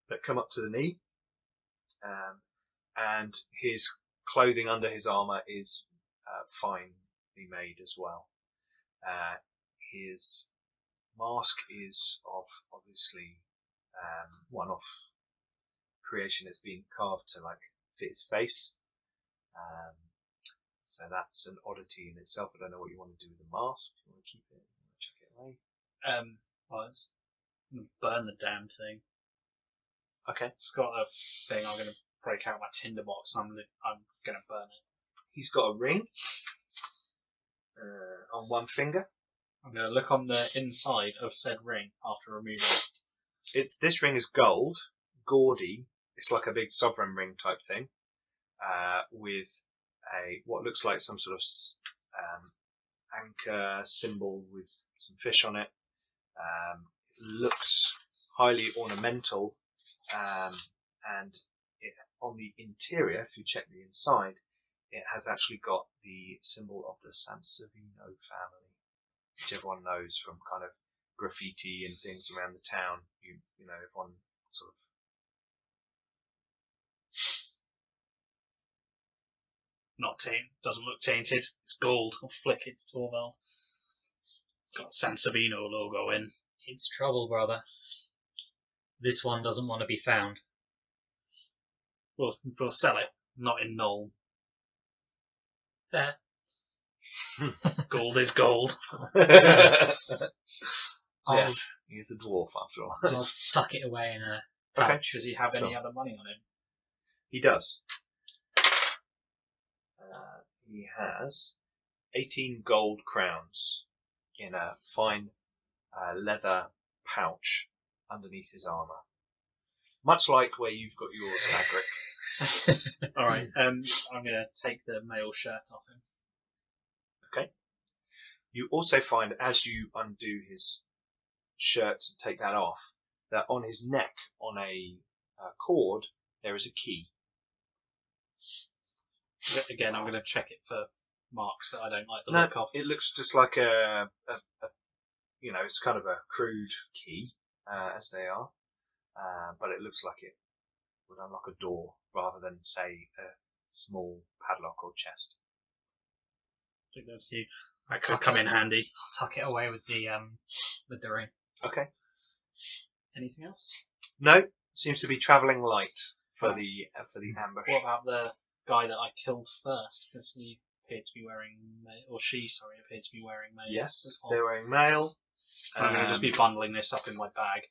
that come up to the knee. And his clothing under his armour is finely made as well. His mask is of obviously one-off creation. Has been carved to like fit his face. So that's an oddity in itself. I don't know what you want to do with the mask. You want to keep it? You want to chuck it away? Well, it's I'm gonna burn the damn thing. Okay. It's got a thing. I'm going to break out my tinderbox and I'm going to burn it. He's got a ring on one finger. I'm going to look on the inside of said ring after removing it. This ring is gold, gaudy. It's like a big sovereign ring type thing, with what looks like some sort of anchor symbol with some fish on it. It looks highly ornamental, and on the interior, if you check the inside, it has actually got the symbol of the Sansevino family, which everyone knows from kind of graffiti and things around the town. You know, everyone sort of. Not tainted. Doesn't look tainted. It's gold. I'll flick it to Torvald. It's got Sansevino logo in. It's trouble, brother. This one doesn't want to be found. We'll sell it. Not in Knoll. There. Gold is gold. Yes, he's a dwarf after all. I'll tuck it away in a pouch. Okay. Does he have any Sure. other money on him? He does. He has 18 gold crowns in a fine leather pouch underneath his armour. Much like where you've got yours, Magric. Alright, I'm going to take the mail shirt off him. Okay. You also find, as you undo his shirt and take that off, that on his neck, on a cord, there is a key. Again, I'm going to check it for marks that I don't like the No, look of. it looks just like a it's kind of a crude key, as they are, but it looks like it would unlock a door rather than, say, a small padlock or chest. I think that's you. That could come in handy. I'll tuck it away with the ring. Okay. Anything else? No, seems to be travelling light for the ambush. What about the guy that I killed first? Because he appeared to be wearing, appeared to be wearing mail. Yes, they're wearing mail. I'm going to just be bundling this up in my bag.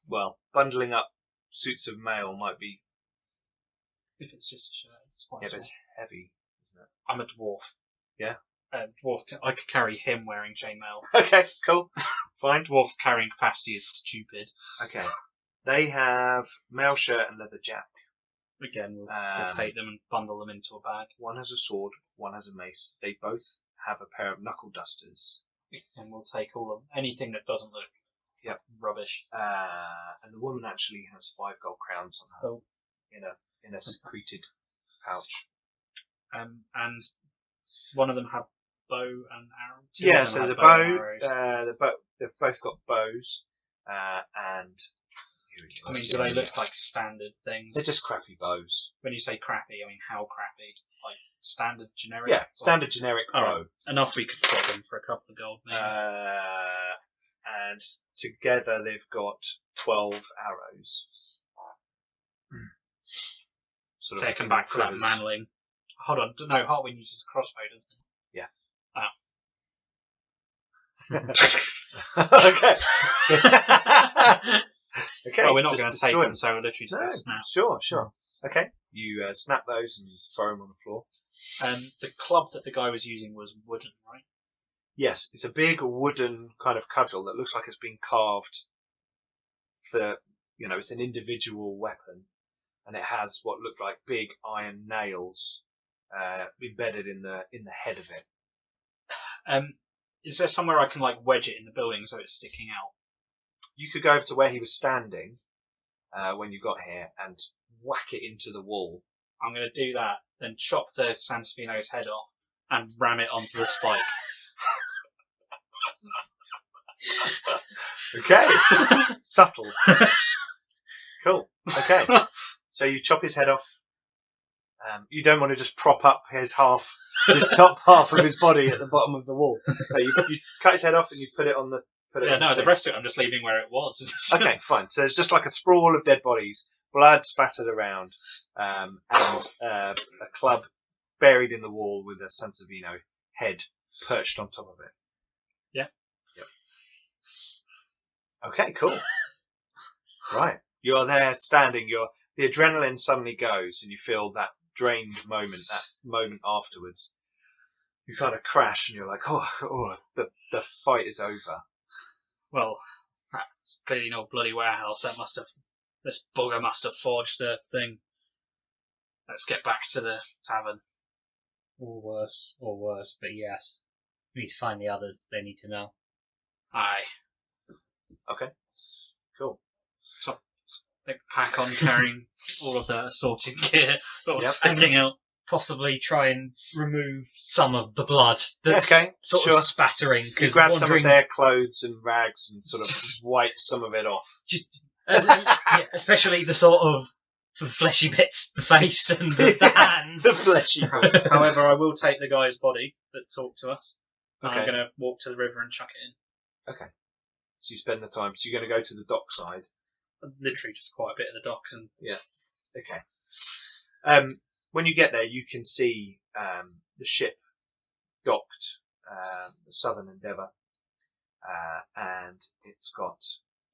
Well, bundling up suits of mail might be. If it's just a shirt, it's quite Yeah, but small. it's heavy, isn't it? I'm a dwarf. Yeah? Dwarf, I could carry him wearing chainmail. Okay, cool. Fine. Dwarf carrying capacity is stupid. Okay. They have mail shirt and leather jack. Again, we'll take them and bundle them into a bag. One has a sword, one has a mace. They both have a pair of knuckle dusters. And we'll take all of anything that doesn't look rubbish. And the woman actually has 5 gold crowns on her Oh. in a secreted pouch. And one of them have bow and arrow. Yes, there's a bow. They've both got bows. And here we go. I mean, do they look like standard things? They're just crappy bows. When you say crappy, I mean how crappy? Like standard, generic? Yeah, standard generic bow. Alright, enough we could swap them for a couple of gold, maybe. And together they've got 12 arrows. Sort of Take them back for that quivers. manling. Hold on, no, Hartwin uses a crossbow, doesn't he? Okay. Okay. Well, we're not just going to destroy take them. them, so we're literally just going to snap. Sure. Okay. You snap those and throw them on the floor. The club that the guy was using was wooden, right? Yes, it's a big wooden kind of cudgel that looks like it's been carved. It's an individual weapon, and it has what look like big iron nails embedded in the head of it. Is there somewhere I can wedge it in the building so it's sticking out? You could go over to where he was standing when you got here and whack it into the wall. I'm going to do that, then chop the Sansevino's head off and ram it onto the spike. Okay. Subtle. Cool. Okay. So you chop his head off. You don't want to just prop up his top half of his body at the bottom of the wall. No, you cut his head off and you put it on the. The rest of it I'm just leaving where it was. Okay, fine. So it's just like a sprawl of dead bodies, blood spattered around, and a club buried in the wall with a Sansevino head perched on top of it. Yeah. Yep. Okay, cool. Right. You're there standing, the adrenaline suddenly goes and you feel that drained moment, that moment afterwards. You kind of crash and you're like, the fight is over. Well, that's clearly no bloody warehouse. This bugger must have forged the thing. Let's get back to the tavern. Or worse, but yes. We need to find the others, they need to know. Aye. Okay. Cool. So, big pack on carrying all of the assorted gear that was Yep. sticking out. Possibly try and remove some of the blood that's Okay, sort sure. of spattering. You grab some of their clothes and rags and sort of wipe some of it off. Especially the sort of the fleshy bits, the face and the hands. The fleshy bits. However, I will take the guy's body that talked to us. And Okay. I'm going to walk to the river and chuck it in. Okay. So you spend the time. So you're going to go to the dock side. Literally just quite a bit of the docks. And Okay. When you get there, you can see the ship docked, the Southern Endeavour, and its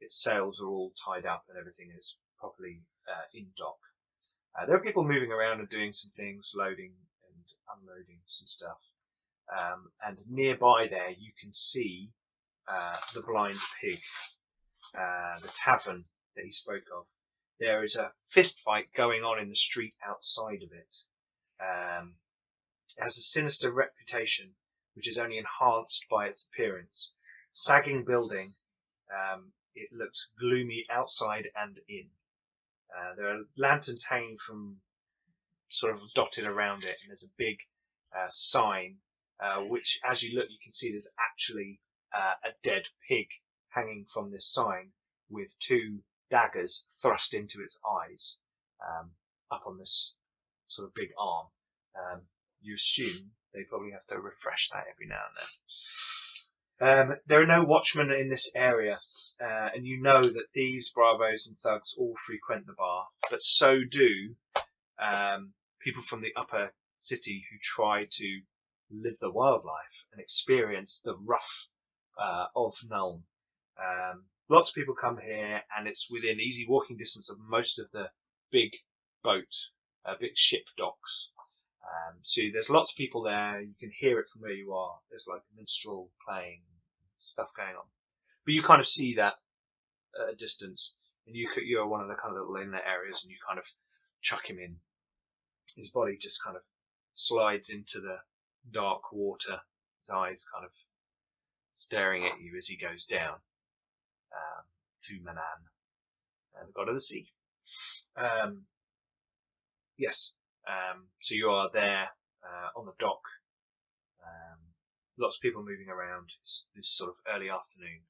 sails are all tied up and everything is properly in dock. There are people moving around and doing some things, loading and unloading some stuff. And nearby there, you can see the Blind Pig, the tavern that he spoke of. There is a fist fight going on in the street outside of it. It has a sinister reputation which is only enhanced by its appearance. Sagging building. It looks gloomy outside and in. There are lanterns hanging from sort of dotted around it, and there's a big sign, which as you look you can see there's actually a dead pig hanging from this sign with 2 daggers thrust into its eyes up on this sort of big arm. You assume they probably have to refresh that every now and then. There are no watchmen in this area, and you know that thieves, bravos and thugs all frequent the bar, but so do people from the upper city who try to live the wildlife and experience the rough of Nuln. Lots of people come here, and it's within easy walking distance of most of the big big ship docks. So there's lots of people there. You can hear it from where you are. There's like a minstrel playing, stuff going on. But you kind of see that at a distance, and you're one of the kind of little inlet areas, and you kind of chuck him in. His body just kind of slides into the dark water, his eyes kind of staring at you as he goes down to Manan, the god of the sea. Yes. So you are there on the dock. Lots of people moving around. It's this sort of early afternoon.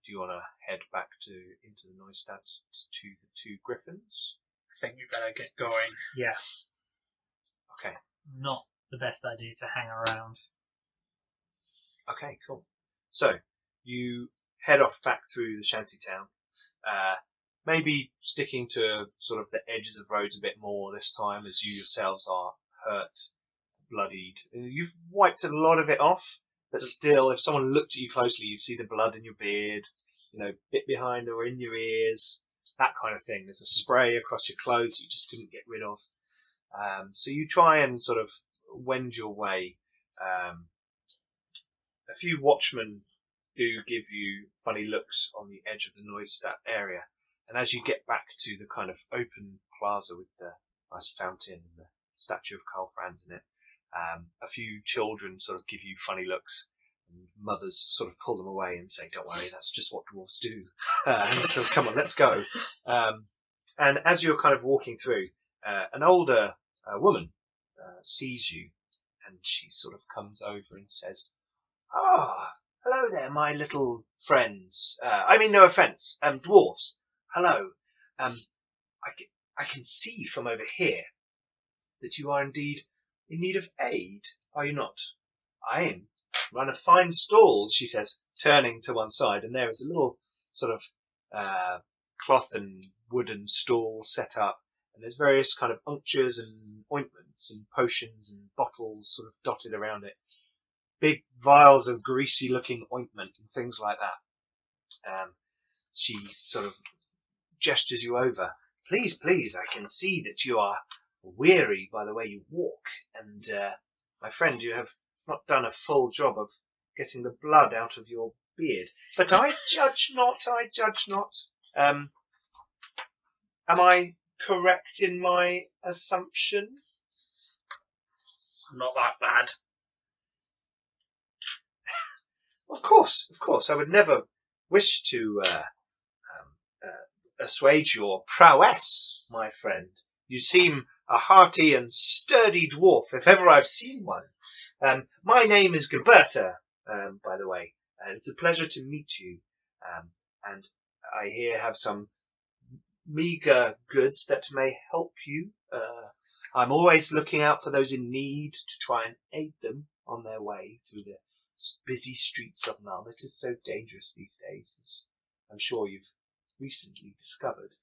Do you want to head back into the Neustadt to the 2 griffins? I think we better get going. Yeah. Okay. Not the best idea to hang around. Okay, cool. So you head off back through the shanty town. Maybe sticking to sort of the edges of roads a bit more this time, as you yourselves are hurt, bloodied. You've wiped a lot of it off, but still, if someone looked at you closely, you'd see the blood in your beard, bit behind or in your ears, that kind of thing. There's a spray across your clothes that you just couldn't get rid of. So you try and sort of wend your way. A few watchmen do give you funny looks on the edge of the Neustadt area. And as you get back to the kind of open plaza with the nice fountain and the statue of Karl Franz in it, a few children sort of give you funny looks, and mothers sort of pull them away and say, "Don't worry, that's just what dwarves do." And so, come on, let's go. And as you're kind of walking through, an older woman sees you, and she sort of comes over and says, "Ah, hello there, my little friends. I mean, no offence, dwarves. Hello. I can see from over here that you are indeed in need of aid, are you not? I run a fine stall," she says, turning to one side, and there is a little sort of cloth and wooden stall set up, and there's various kind of unctures and ointments and potions and bottles sort of dotted around it. Big vials of greasy-looking ointment and things like that. She sort of gestures you over. "Please, please, I can see that you are weary by the way you walk, and my friend, you have not done a full job of getting the blood out of your beard. But I judge not, Am I correct in my assumption?" Not that bad. Of course, I would never wish to assuage your prowess, my friend. You seem a hearty and sturdy dwarf, if ever I've seen one. My name is Gilberta, by the way. It's a pleasure to meet you. And I here have some meagre goods that may help you. I'm always looking out for those in need to try and aid them on their way through the busy streets of Null. It is so dangerous these days, as I'm sure you've recently discovered.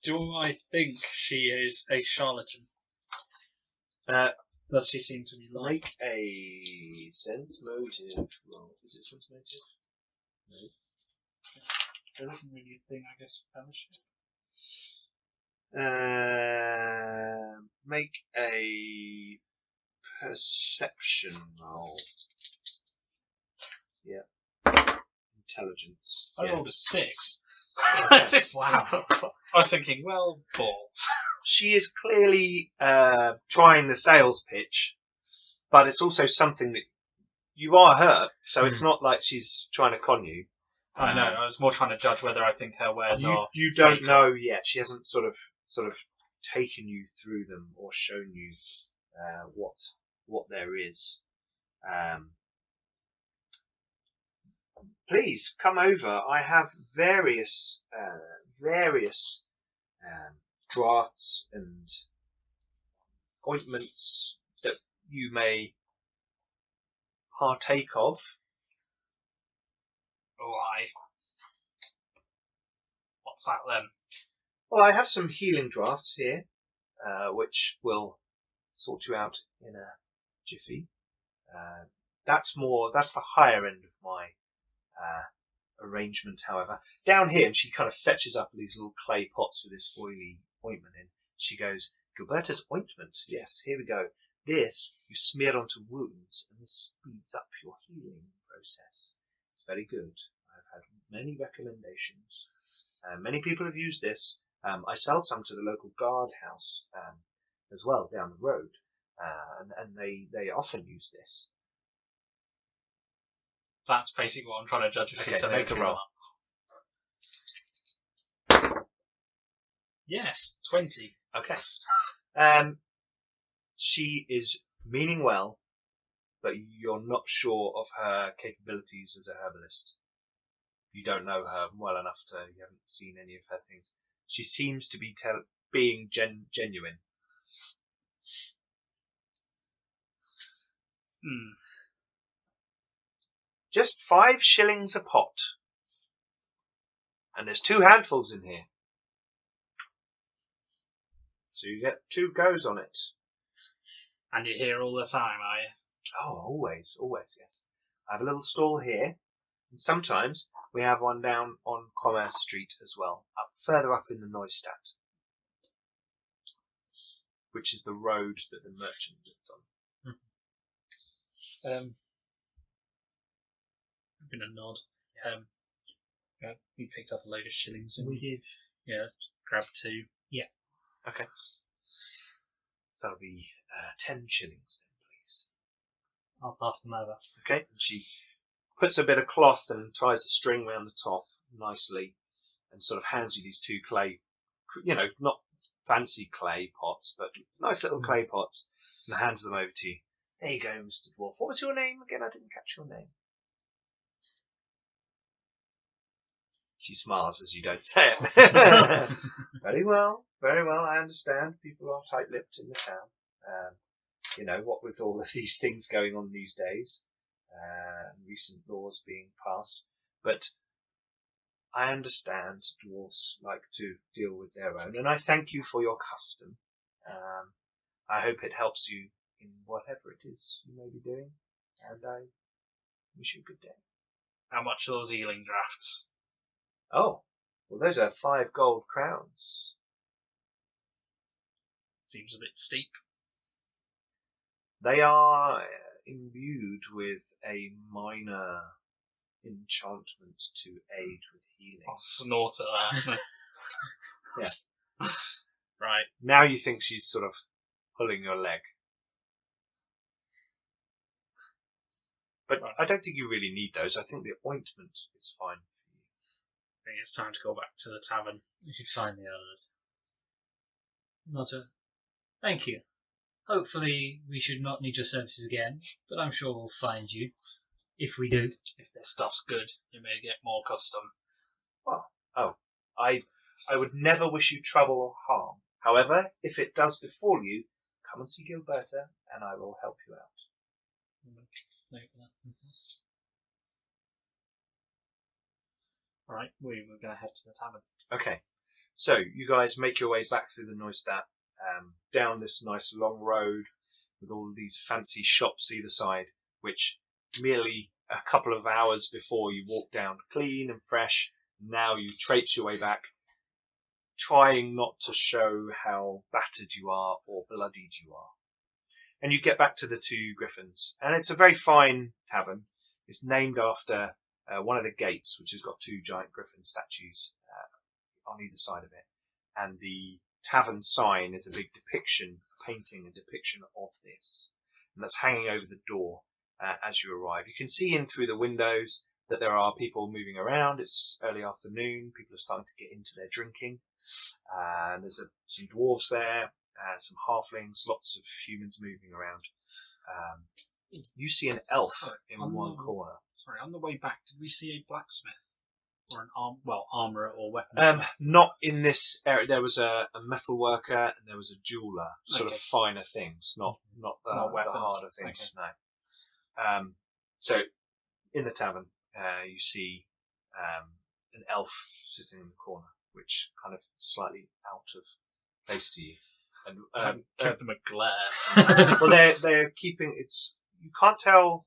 Do I think she is a charlatan? Does she seem to be like? Make a sense motive roll. Is it sense motive? No. There isn't really a thing, I guess, fellowship. Make a perception roll. Yeah. Intelligence. I rolled a 6. Okay. Wow. I was thinking, well, balls. she is clearly trying the sales pitch, but it's also something that you are her, so it's not like she's trying to con you. I know. I was more trying to judge whether I think her wares are. You don't fake know yet. She hasn't sort of taken you through them or shown you what there is. Please come over. I have various drafts and ointments that you may partake of. Oh, aye. What's that then? Well, I have some healing drafts here, which will sort you out in a jiffy. That's the higher end of my arrangement, however. Down here, and she kind of fetches up these little clay pots with this oily ointment in. She goes, Gilberta's ointment. Yes, here we go. This you smear onto wounds, and this speeds up your healing process. It's very good. I've had many recommendations. Many people have used this. I sell some to the local guard house as well down the road, and they often use this. That's basically what I'm trying to judge. If she's Make a roll. Yes, 20. Okay. She is meaning well, but you're not sure of her capabilities as a herbalist. You don't know her well enough you haven't seen any of her things. She seems to be being genuine. Just 5 shillings a pot. And there's 2 handfuls in here. So you get 2 goes on it. And you're here all the time, are you? Oh, always, yes. I have a little stall here. And sometimes we have one down on Commerce Street as well, further up in the Neustadt, which is the road that the merchant lived on. I'm gonna nod. We picked up a load of shillings. We did. Yeah, grab 2. Yeah. Okay. So that'll be 10 shillings then, please. I'll pass them over. Okay. And she puts a bit of cloth and ties a string around the top nicely, and sort of hands you these 2 clay, not fancy clay pots, but nice little clay pots, and hands them over to you. There you go, Mr. Dwarf. What was your name again? I didn't catch your name. She smiles as you don't say it. Very well. I understand. People are tight-lipped in the town. What with all of these things going on these days, recent laws being passed. But I understand dwarves like to deal with their own, and I thank you for your custom. I hope it helps you in whatever it is you may be doing, and I wish you a good day. How much are those healing drafts? Oh, well, those are 5 gold crowns. Seems a bit steep. They are imbued with a minor enchantment to aid with healing. I'll snort at that. Yeah. Right. Now you think she's sort of pulling your leg. But right. I don't think you really need those. I think the ointment is fine for you. I think it's time to go back to the tavern. We should find the others. Thank you. Hopefully we should not need your services again, but I'm sure we'll find you. If we do. If their stuff's good, you may get more custom. Well, I would never wish you trouble or harm. However, if it does befall you, come and see Gilberta, and I will help you out. Alright, we're going to head to the tavern. Okay, so you guys make your way back through the Neustadt, down this nice long road with all of these fancy shops either side, which merely a couple of hours before you walk down clean and fresh. Now you traipse your way back, trying not to show how battered you are or bloodied you are. And you get back to the 2 griffins, and it's a very fine tavern. It's named after one of the gates, which has got 2 giant griffin statues on either side of it. And the tavern sign is a big depiction, a depiction of this, and that's hanging over the door as you arrive. You can see in through the windows that there are people moving around. It's early afternoon. People are starting to get into their drinking. There's some dwarves there, some halflings, lots of humans moving around. You see an elf in one corner. Sorry, on the way back, did we see a blacksmith or an armourer or weaponsmith? Not in this area. There was a metal worker and there was a jeweler. Sort of finer things, not the harder things. Okay. No. So in the tavern, you see an elf sitting in the corner, which kind of slightly out of place to you. And give them a glare. Well, they're keeping it's. You can't tell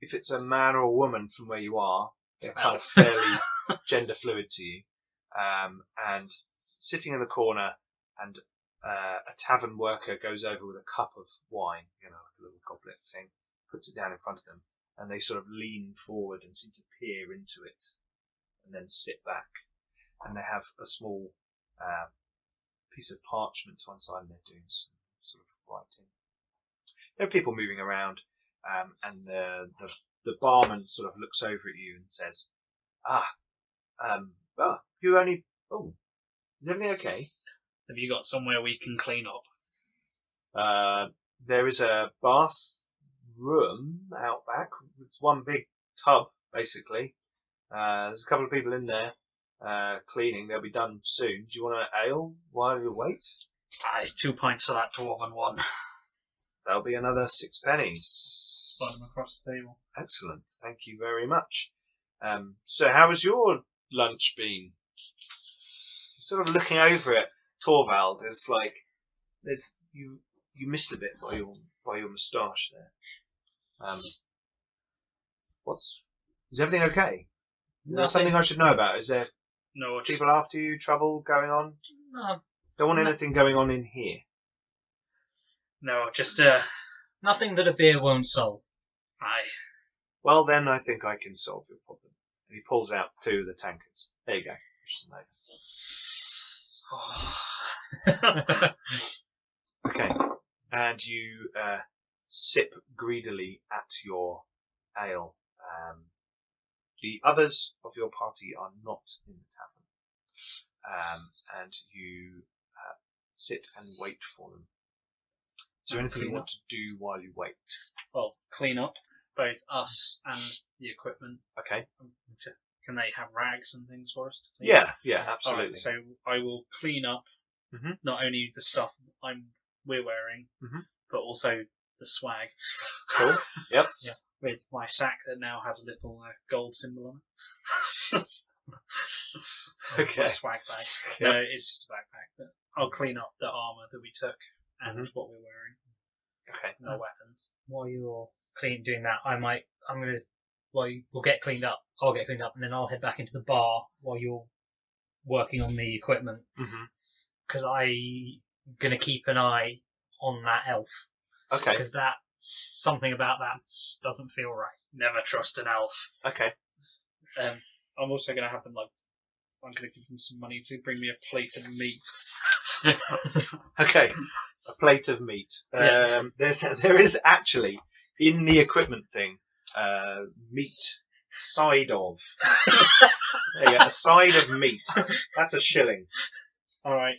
if it's a man or a woman from where you are. They're kind of fairly gender fluid to you. And sitting in the corner, and a tavern worker goes over with a cup of wine, like a little goblet thing, puts it down in front of them, and they sort of lean forward and seem to peer into it, and then sit back. And they have a small piece of parchment to one side, and they're doing some sort of writing. There are people moving around, and the barman sort of looks over at you and says, you only, is everything okay? Have you got somewhere we can clean up? There is a bath room out back. It's one big tub, basically. There's a couple of people in there, cleaning. They'll be done soon. Do you want an ale while you wait? Aye, 2 pints of that dwarven one. That'll be another 6 pennies. Slide them across the table. Excellent. Thank you very much. So how has your lunch been? Sort of looking over at Torvald, it's like you missed a bit by your moustache there. Is everything okay? Is there something I should know about? Is there people after you, trouble going on? No. Don't want anything going on in here. No, just nothing that a beer won't solve. Aye. Well, then I think I can solve your problem. And he pulls out 2 of the tankards. There you go. Okay. And you sip greedily at your ale. The others of your party are not in the tavern. And you sit and wait for them. Is there anything you want to do while you wait? Well, clean up both us and the equipment. Okay. Can they have rags and things for us to clean up? Yeah, absolutely. Right, so I will clean up not only the stuff we're wearing, but also the swag. Cool. Yep. Yeah. With my sack that now has a little gold symbol on it. Okay. My swag bag. Yep. No, it's just a backpack. But I'll clean up the armour that we took and what we're wearing. Okay. No weapons. While you're doing that, we'll get cleaned up. I'll get cleaned up, and then I'll head back into the bar while you're working on the equipment. Because I'm gonna keep an eye on that elf. Okay. Because something about that doesn't feel right. Never trust an elf. Okay. I'm also gonna have them I'm gonna give them some money to bring me a plate of meat. Okay. A plate of meat. Yeah. There is actually in the equipment thing meat side of. There you go, a side of meat. That's a shilling. All right.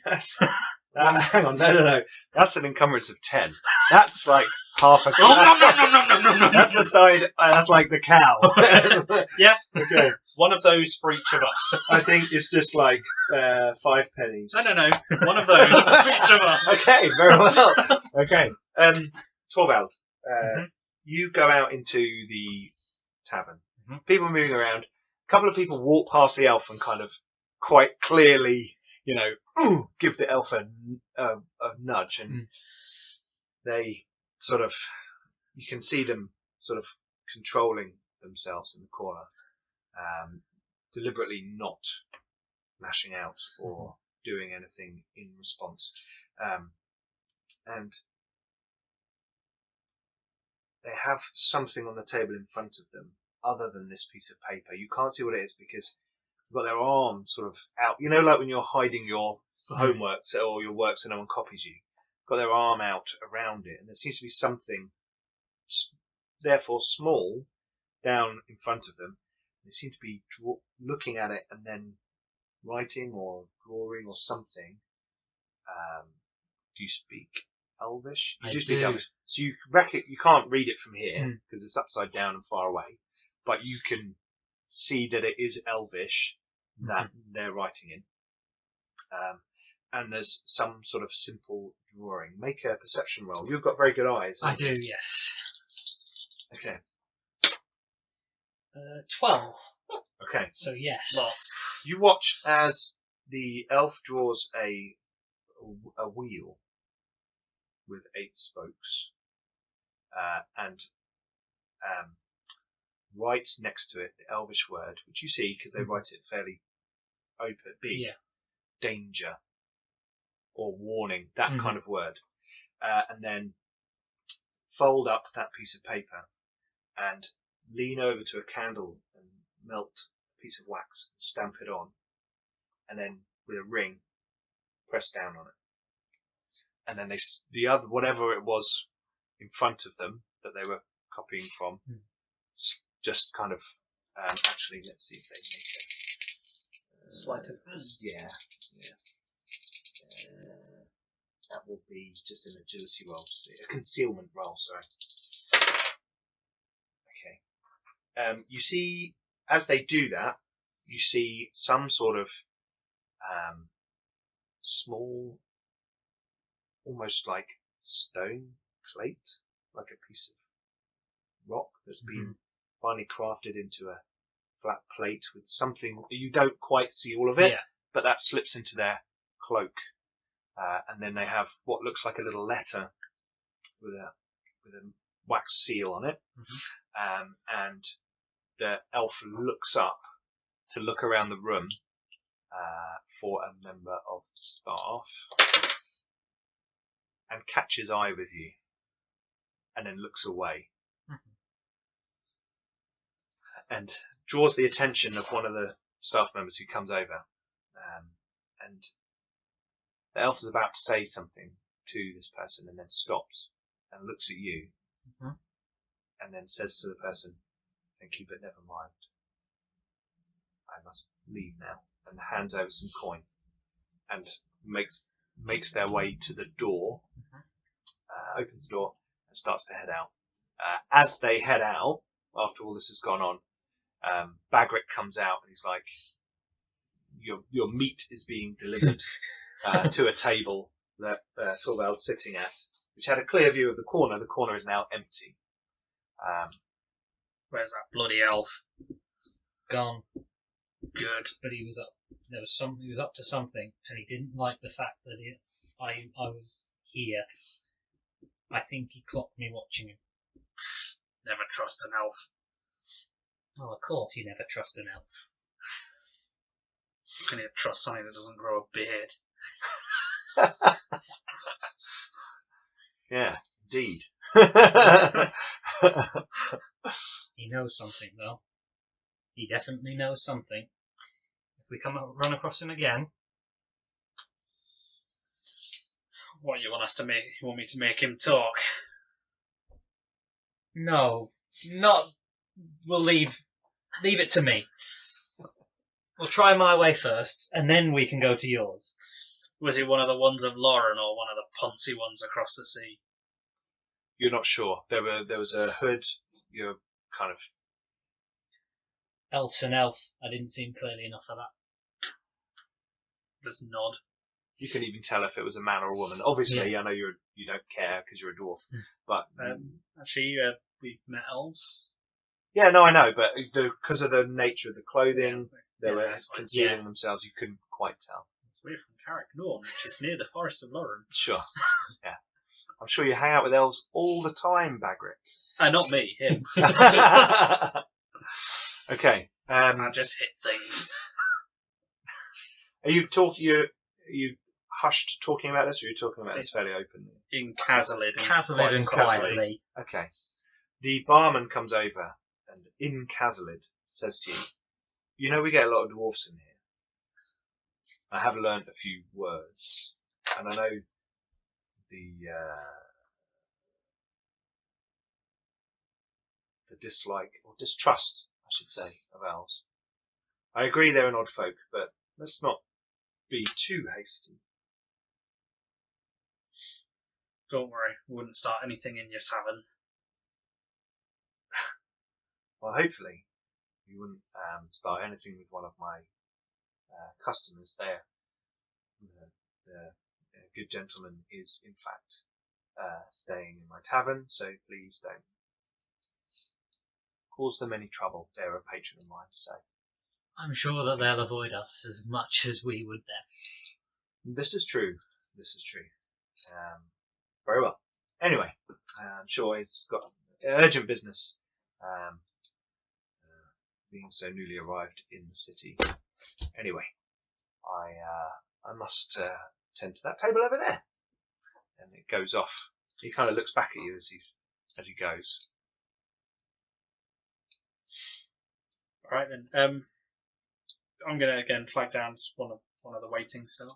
Hang on, no. That's an encumbrance of 10. That's like half a cow. That's the side. That's like the cow. Yeah. Okay. One of those for each of us. I think it's just like 5 pennies. No. One of those for each of us. Okay, very well. Okay. Torvald, you go out into the tavern. People moving around. A couple of people walk past the elf and kind of quite clearly, give the elf a nudge, and they sort of, you can see them sort of controlling themselves in the corner, deliberately not lashing out or doing anything in response. And they have something on the table in front of them other than this piece of paper. You can't see what it is because they've got their arms sort of out. Like when you're hiding your homework or your work so no one copies you. Got their arm out around it, and there seems to be something, therefore small, down in front of them. They seem to be looking at it and then writing or drawing or something. Do you speak Elvish? You do speak Elvish. So you can't read it from here because it's upside down and far away, but you can see that it is Elvish that they're writing in. And there's some sort of simple drawing. Make a perception roll. You've got very good eyes. I do, yes. Okay. 12. Okay. So yes. Lots. You watch as the elf draws a wheel with 8 spokes, and writes next to it the Elvish word, which you see because they write it fairly open, big. Yeah. Danger or warning, that kind of word, and then fold up that piece of paper and lean over to a candle and melt a piece of wax and stamp it on, and then with a ring press down on it, and then the other whatever it was in front of them that they were copying from just kind of actually let's see if they make a sleight of hand. Yeah. That will be just an agility roll, a concealment roll. Sorry. Okay. You see, as they do that, you see some sort of small, almost like stone plate, like a piece of rock that's been finely crafted into a flat plate with something. You don't quite see all of it, but that slips into their cloak. And then they have what looks like a little letter with a wax seal on it. And the elf looks up to look around the room for a member of staff and catches eye with you and then looks away and draws the attention of one of the staff members who comes over, and the elf is about to say something to this person and then stops and looks at you and then says to the person, "Thank you, but never mind. I must leave now," and hands over some coin and makes their way to the door, opens the door and starts to head out. As they head out, after all this has gone on, Bagric comes out and he's like, your meat is being delivered to a table that Thorvald's sitting at, which had a clear view of the corner. The corner is now empty. Where's that bloody elf? Gone. Good. But he was up. He was up to something, and he didn't like the fact that I was here. I think he clocked me watching him. Never trust an elf. Oh, of course you never trust an elf. Can you trust something that doesn't grow a beard? Yeah, indeed. He knows something, though. He definitely knows something. If we run across him again... What, you want me to make him talk? No, not... We'll leave it to me. We'll try my way first, and then we can go to yours. Was he one of the ones of Lauren or one of the poncy ones across the sea? You're not sure. There was a hood. You're kind of... Elf's an elf. I didn't seem clearly enough for that. Just nod. You can even tell if it was a man or a woman. Obviously, I know you don't care because you're a dwarf, but actually, we've met elves. Yeah, no, I know, but because of the nature of the clothing, they were concealing themselves. You couldn't quite tell. We're from Carrick Norn, which is near the Forest of Lauren. Sure. Yeah. I'm sure you hang out with elves all the time, Bagric. Not me, him. Okay. I just hit things. Are you hushed talking about this, or are you talking about this fairly openly? In Casalid. Casalid and quietly. Okay. The barman comes over and in Casalid says to you, "You know we get a lot of dwarfs in here. I have learnt a few words, and I know the dislike or distrust, I should say, of elves. I agree they're an odd folk, but let's not be too hasty. Don't worry, we wouldn't start anything in your tavern. Well, hopefully, you wouldn't start anything with one of my customers there. The good gentleman is, in fact, staying in my tavern, so please don't cause them any trouble. They're a patron of mine, so. I'm sure that they'll avoid us as much as we would them. This is true. Very well. Anyway, I'm sure he's got urgent business, being so newly arrived in the city. Anyway, I must tend to that table over there. And it goes off. He kind of looks back at you as he goes. All right then. I'm gonna again flag down one of the waiting staff.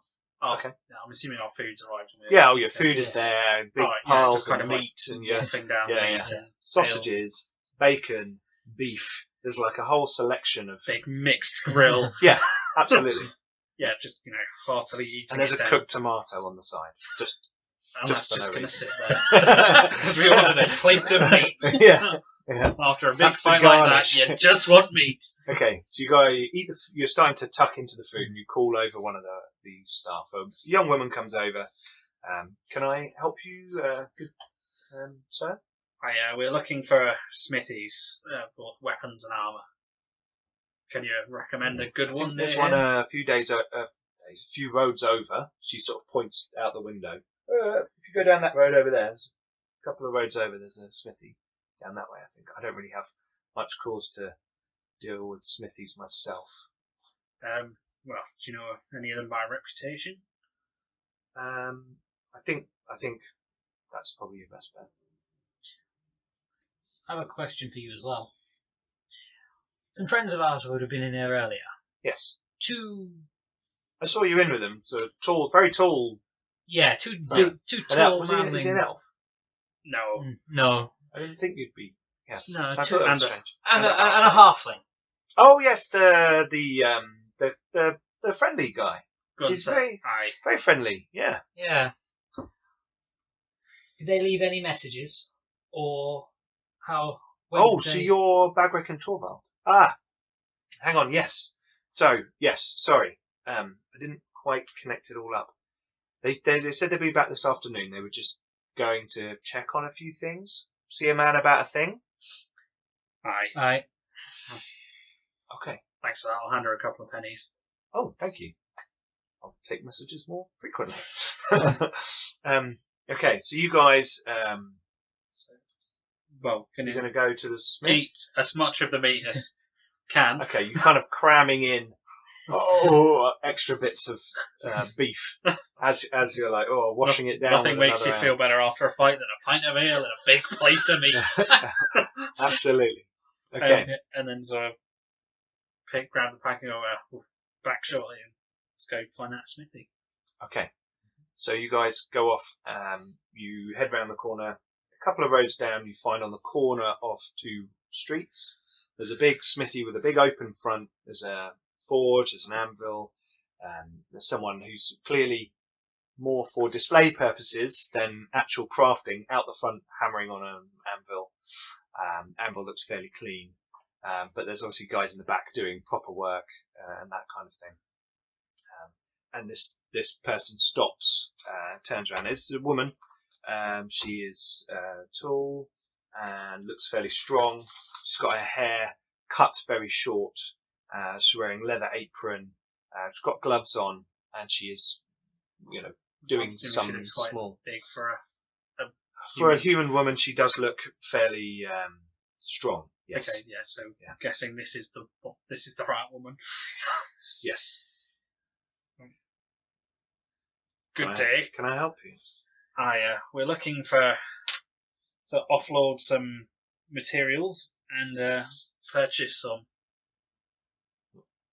Oh, Okay. Yeah, I'm assuming our food's arrived. Yeah, your food is there, big piles just of kind of meat and wolfing down yeah, meat and sausages, bacon, beef. There's like a whole selection of. big mixed grill. Yeah, absolutely. Yeah, just heartily eating. And there's a down. cooked tomato on the side. And just that's for just no going to sit there because we ordered a plate of meat. Yeah. After a big That's the fight like that, garnish. you just want meat. Okay, so you eat you're starting to tuck into the food, and you call over one of the staff. A young woman comes over. Can I help you, good sir? We're looking for smithies, both weapons and armour. Can you recommend a good I one? think there's near one here? a few roads over. She sort of points out the window. If you go down that road over there, there's a couple of roads over, there's a smithy down that way, I think. I don't really have much cause to deal with smithies myself. Well, do you know any of them by reputation? I think that's probably your best bet. I have a question for you as well. Some friends of ours would have been in here earlier. Yes. Two I saw you in with them. So tall, very tall. two Right. tall Was he an manlings. elf? No. No. I didn't think you'd be. Yeah. No, I two thought that was and a- strange. and a halfling. Oh yes, the friendly guy. Go on, He's sir. very Aye. very friendly. Yeah. Yeah. Did they leave any messages? Or how... So you're Bagric and Torvald. Hang on. Yes. So yes. Sorry. I didn't quite connect it all up. They said they'd be back this afternoon. They were just going to check on a few things. See a man about a thing. Aye. Okay. Thanks for that. I'll hand her a couple of pennies. Oh, thank you. I'll take messages more frequently. Okay, so you guys, Well, can you're you going to go to the smith. eat as much of the meat as can? Okay, you're kind of cramming in extra bits of beef as you're like washing it down. Nothing with makes you another feel better after a fight than a pint of ale and a big plate of meat. Absolutely. Okay. And then sort of grab the pack and go, we'll back shortly and let's go find that smithy. Okay. So you guys go off. You head round the corner. A couple of roads down, you find on the corner of two streets. There's a big smithy with a big open front. There's a forge. There's an anvil. There's someone who's clearly more for display purposes than actual crafting out the front, hammering on an anvil. Anvil looks fairly clean, but there's obviously guys in the back doing proper work and that kind of thing. And this person stops, turns around. It's a woman. She is tall and looks fairly strong. She's got her hair cut very short. She's wearing leather apron. She's got gloves on, and she is, doing She some looks quite small. big for For a human woman, she does look fairly strong. Yes. Okay, yeah. So Yeah. I'm guessing this is the right woman. Yes. Good day. Can I help you? We're looking to offload some materials and purchase some.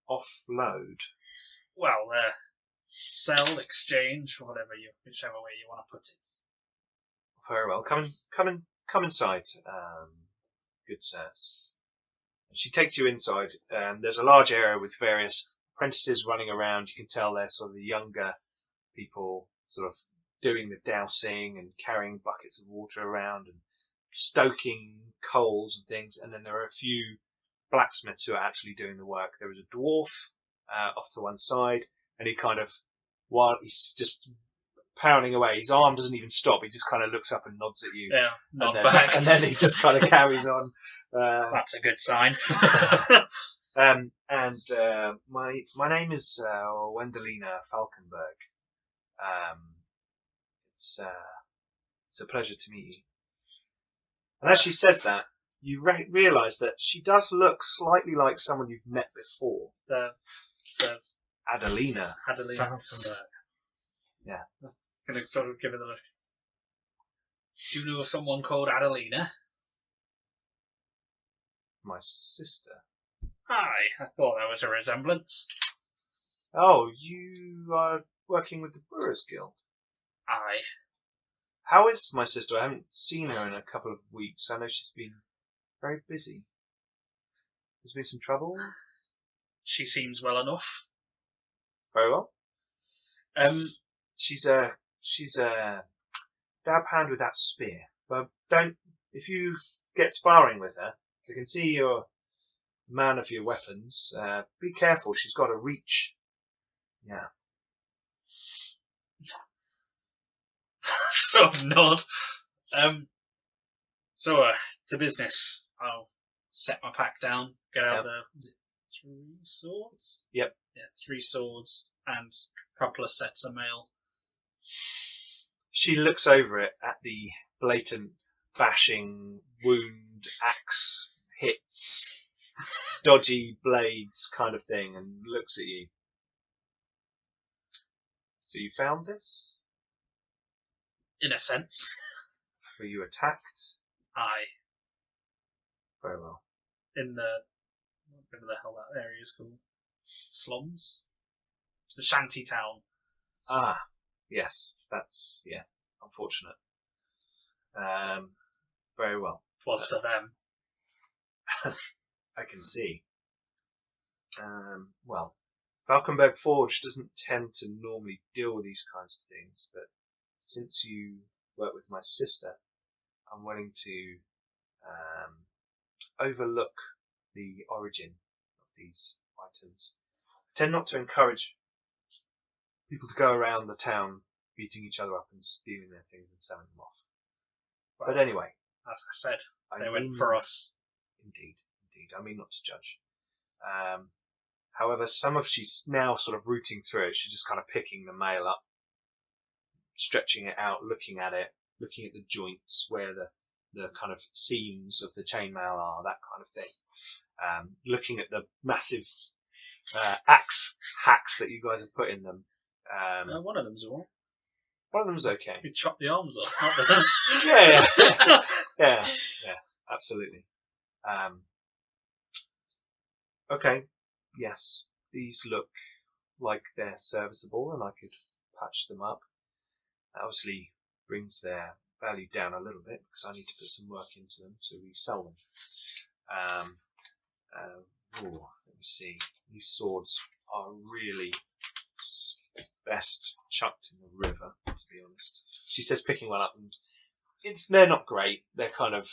Offload. Well, sell, exchange, whichever way you want to put it. Very well. Come inside, good sirs. She takes you inside. There's a large area with various apprentices running around. You can tell they're sort of the younger people, sort of doing the dousing and carrying buckets of water around and stoking coals and things. And then there are a few blacksmiths who are actually doing the work. There is a dwarf off to one side, and he kind of, while he's just pounding away, his arm doesn't even stop. He just kind of looks up and nods at you. Yeah, nod and back. And then he just kind of carries on. That's a good sign. My name is Wendelina Falkenberg. It's a pleasure to meet you. And as she says that, you realise that she does look slightly like someone you've met before. The Adelina. Falkenberg. Yeah. Going to sort of give it a look. Do you know of someone called Adelina? My sister. Aye, I thought there was a resemblance. Oh, you are working with the Brewers Guild. Aye. How is my sister? I haven't seen her in a couple of weeks. I know she's been very busy. There's been some trouble? She seems well enough. Very well. She's a dab hand with that spear. But if you get sparring with her, as I can see you're a man of your weapons, be careful, she's got a reach. Yeah. Sort of nod. To business. I'll set my pack down, get out is it 3 swords? Yep. Yeah, 3 swords and a couple of sets of mail. She looks over it at the blatant bashing, wound, axe hits, dodgy blades kind of thing, and looks at you. So you found this? In a sense. Were you attacked? Aye. Very well. In whatever the hell that area is called. Slums? The shanty town. Ah, yes. That's, unfortunate. Very well. Was for them. I can see. Well, Falkenberg Forge doesn't tend to normally deal with these kinds of things, but since you work with my sister, I'm willing to overlook the origin of these items. I tend not to encourage people to go around the town beating each other up and stealing their things and selling them off. But anyway, as I said, they went for us. Indeed. I mean not to judge. However, she's now sort of rooting through it. She's just kind of picking the mail up, stretching it out, looking at it, looking at the joints where the kind of seams of the chainmail are, that kind of thing. Looking at the massive axe hacks that you guys have put in them. One of them's all. One of them's okay. You chop the arms off, not them. yeah, absolutely. Okay, yes, these look like they're serviceable and I could patch them up. That obviously brings their value down a little bit because I need to put some work into them to resell them. Let me see. These swords are really best chucked in the river, to be honest. She says, picking one up, and they're not great. They're kind of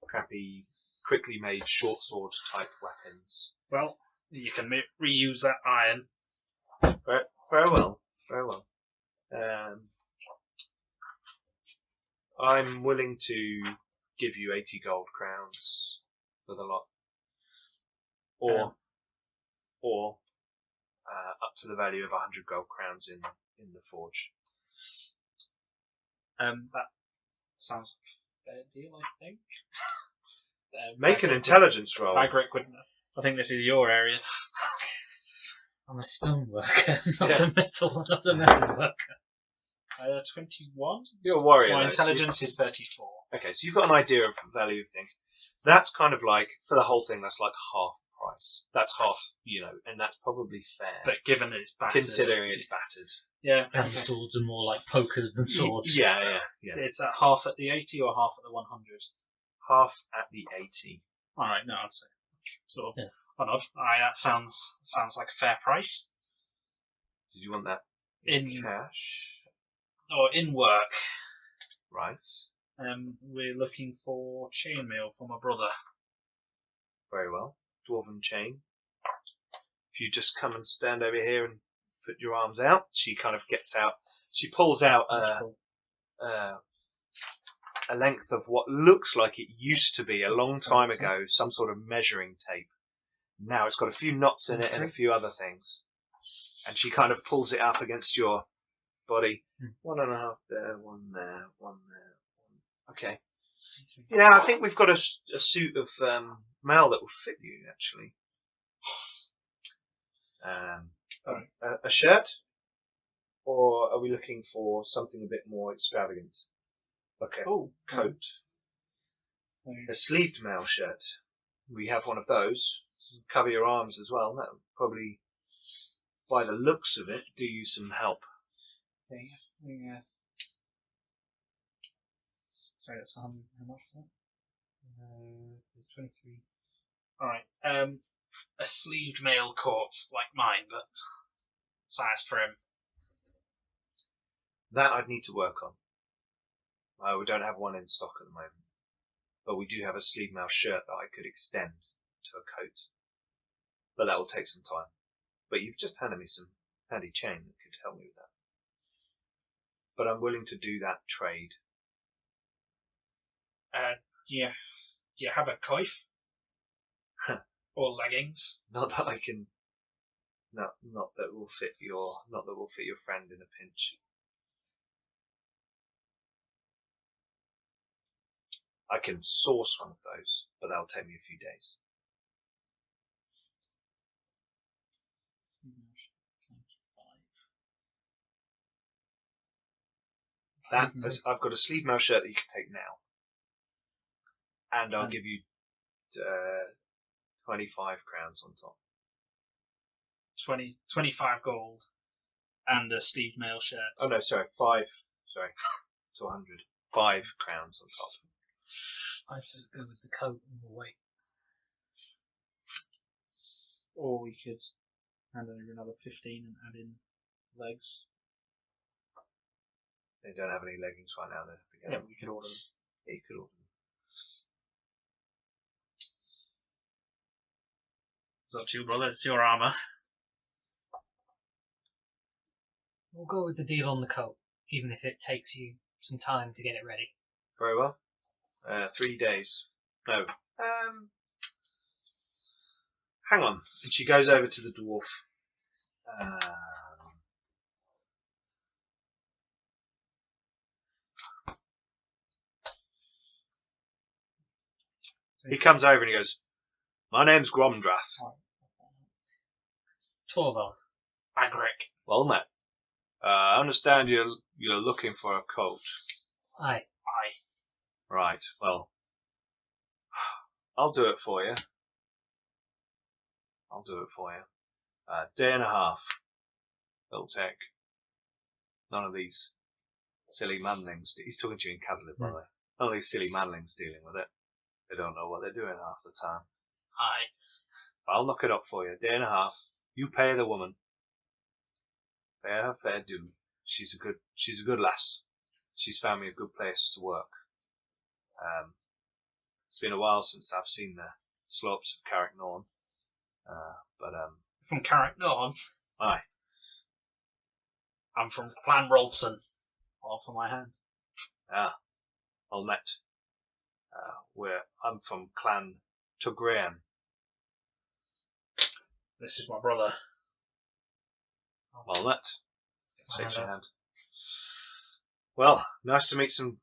crappy, quickly made short sword type weapons. Well, you can reuse that iron. Very well. I'm willing to give you 80 gold crowns for the lot, or up to the value of 100 gold crowns in the forge. That sounds like a fair deal, I think. Make an intelligence roll. Bagrick wouldn't. I think this is your area. I'm a stone worker, not a metal worker. 21. You're a warrior. My though, intelligence is 34. Okay, so you've got an idea of the value of things. That's kind of like, for the whole thing, that's like half price. That's half, and that's probably fair. But given it's battered. Considering it's battered. Yeah. And the swords are more like pokers than swords. Yeah. It's at half at the 80 or half at the 100? Half at the 80. Alright, no, I'd say. Sort of. Yeah. Why not? That sounds like a fair price. Did you want that In cash? Or in work. Right. We're looking for chainmail for my brother. Very well. Dwarven chain. If you just come and stand over here and put your arms out, she kind of gets out. She pulls out a length of what looks like it used to be a long time ago, some sort of measuring tape. Now it's got a few knots in it and a few other things. And she kind of pulls it up against your body. 1.5 there, 1 there, 1 there. Okay. Yeah, I think we've got a suit of mail that will fit you, actually. A shirt? Or are we looking for something a bit more extravagant? Like a coat? So, A sleeved mail shirt. We have one of those. Cover your arms as well. That would probably, by the looks of it, do you some help. okay, yeah. Sorry, that's 100. How much was that? There's 23. Alright, a sleeved mail coat like mine, but sized for him. That I'd need to work on. We don't have one in stock at the moment. But we do have a sleeve mail shirt that I could extend to a coat. But that will take some time. But you've just handed me some handy chain that could help me with that. But I'm willing to do that trade. Do you have a coif? Or leggings? Not that I can. Not that will fit your friend in a pinch. I can source one of those, but that'll take me a few days. I've got a sleeve mail shirt that you can take now, and I'll give you 25 crowns on top. 25 gold and a sleeved mail shirt. Oh no, sorry, 5. Sorry, to 100. 5 crowns on top. I said go with the coat and the weight. Or we could hand over another 15 and add in legs. They don't have any leggings right now. They have to get them. We could order them. Yeah, you could order them. It's up to you, brother. It's your armour. We'll go with the deal on the coat, even if it takes you some time to get it ready. Very well. 3 days. No. Hang on. And she goes over to the dwarf. He comes over and he goes, "My name's Gromdrath." Torvald. Bagrick. Well met. I understand you're looking for a coat. Aye. Right, well, I'll do it for you. Day and a half. It'll take. None of these silly manlings. He's talking to you in Catholic, by the way. None of these silly manlings dealing with it. They don't know what they're doing half the time. Aye. I'll knock it up for you. Day and a half. You pay the woman. Pay her fair due. She's a good lass. She's found me a good place to work. It's been a while since I've seen the slopes of Carricknorn. From Carricknorn? Aye. I'm from Clan Rolfson. All for my hand. Well met. I'm from Clan Tugraean. This is my brother. Well met. Shakes your hand. Well, nice to meet some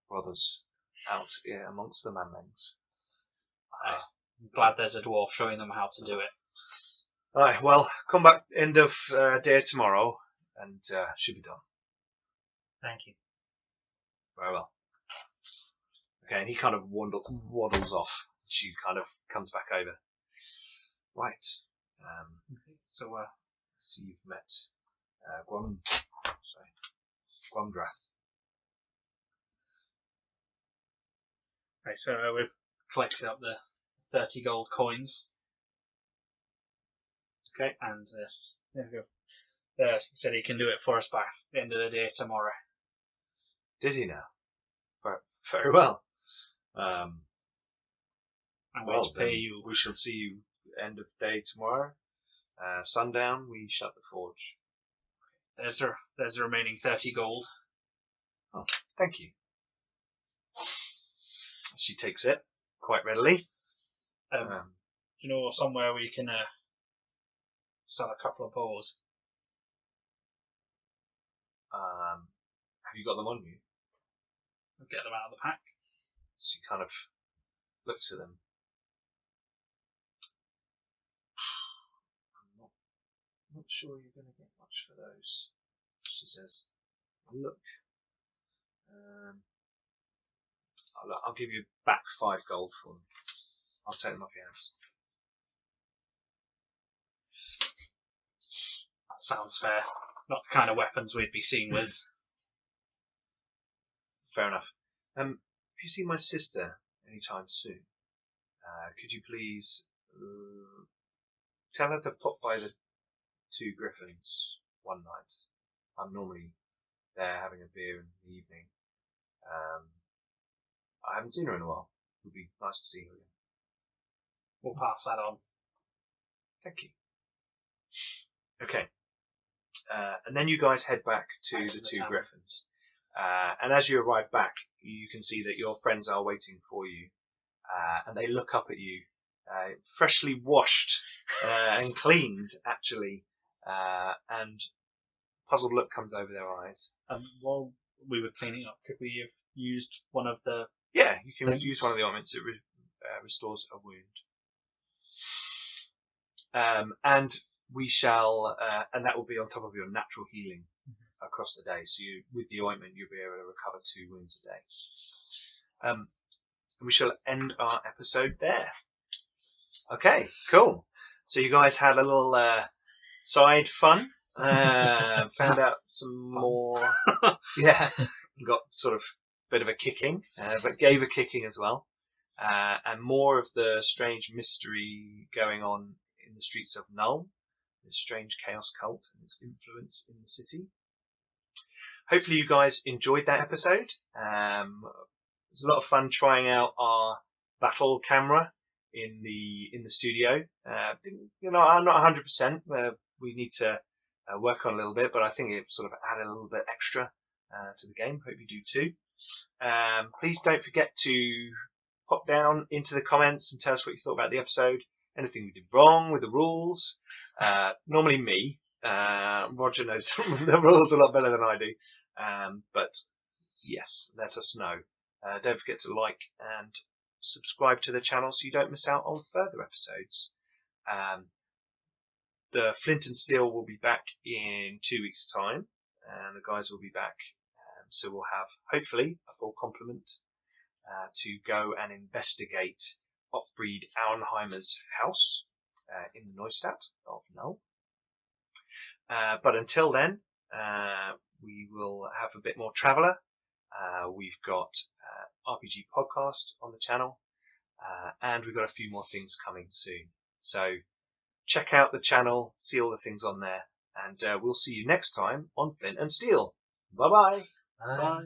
brothers out here amongst the manlings. I'm glad there's a dwarf showing them how to do it. Aye, well, come back end of day tomorrow and should be done. Thank you. Very well. Okay, and he kind of waddles off. She kind of comes back over. Right. So See, you've met Gwamdrath. okay, so we've collected up the 30 gold coins. Okay. And there we go. He said he can do it for us by the end of the day tomorrow. Did he now? Very well. I'm going Well, to pay then you. we shall see you end of day tomorrow. Sundown, we shut the forge. There's the remaining 30 gold. Oh, thank you. She takes it quite readily. Do you know somewhere we can sell a couple of bows? Have you got them on you? We'll get them out of the pack. She kind of looks at them. I'm not sure you're going to get much for those. She says, look. I'll give you back 5 gold for them. I'll take them off your hands. That sounds fair. Not the kind of weapons we'd be seen with. Fair enough. If you see my sister anytime soon, could you please tell her to pop by the 2 Griffins one night? I'm normally there having a beer in the evening. I haven't seen her in a while. It would be nice to see her again. We'll pass that on. Thank you. Okay. And then you guys head back to the 2 Tavern. Griffins. And as you arrive back, you can see that your friends are waiting for you. And they look up at you, freshly washed and cleaned, actually. And a puzzled look comes over their eyes. While we were cleaning up, could we have used one of the... Yeah, you can Thanks. use one of the ointments. It restores a wound. And we shall, and that will be on top of your natural healing across the day. So with the ointment, you'll be able to recover 2 wounds a day. And we shall end our episode there. Okay, cool. So you guys had a little side fun. Found out some more. Yeah, got sort of a bit of a kicking, but gave a kicking as well. And more of the strange mystery going on in the streets of Null, this strange chaos cult and its influence in the city. Hopefully you guys enjoyed that episode. It was a lot of fun trying out our battle camera in the studio. I'm not 100%. We need to work on a little bit, but I think it sort of added a little bit extra to the game. Hope you do too. Please don't forget to pop down into the comments and tell us what you thought about the episode. Anything we did wrong with the rules. Normally me. Roger knows the rules a lot better than I do. But yes, let us know. Don't forget to like and subscribe to the channel so you don't miss out on further episodes. The Flint and Steel will be back in 2 weeks' time, and the guys will be back. So we'll have, hopefully, a full complement to go and investigate Otfried Auenheimer's house in the Neustadt of Null. But until then, we will have a bit more Traveller. We've got RPG Podcast on the channel, and we've got a few more things coming soon. So check out the channel, see all the things on there, and we'll see you next time on Flint and Steel. Bye-bye. Bye.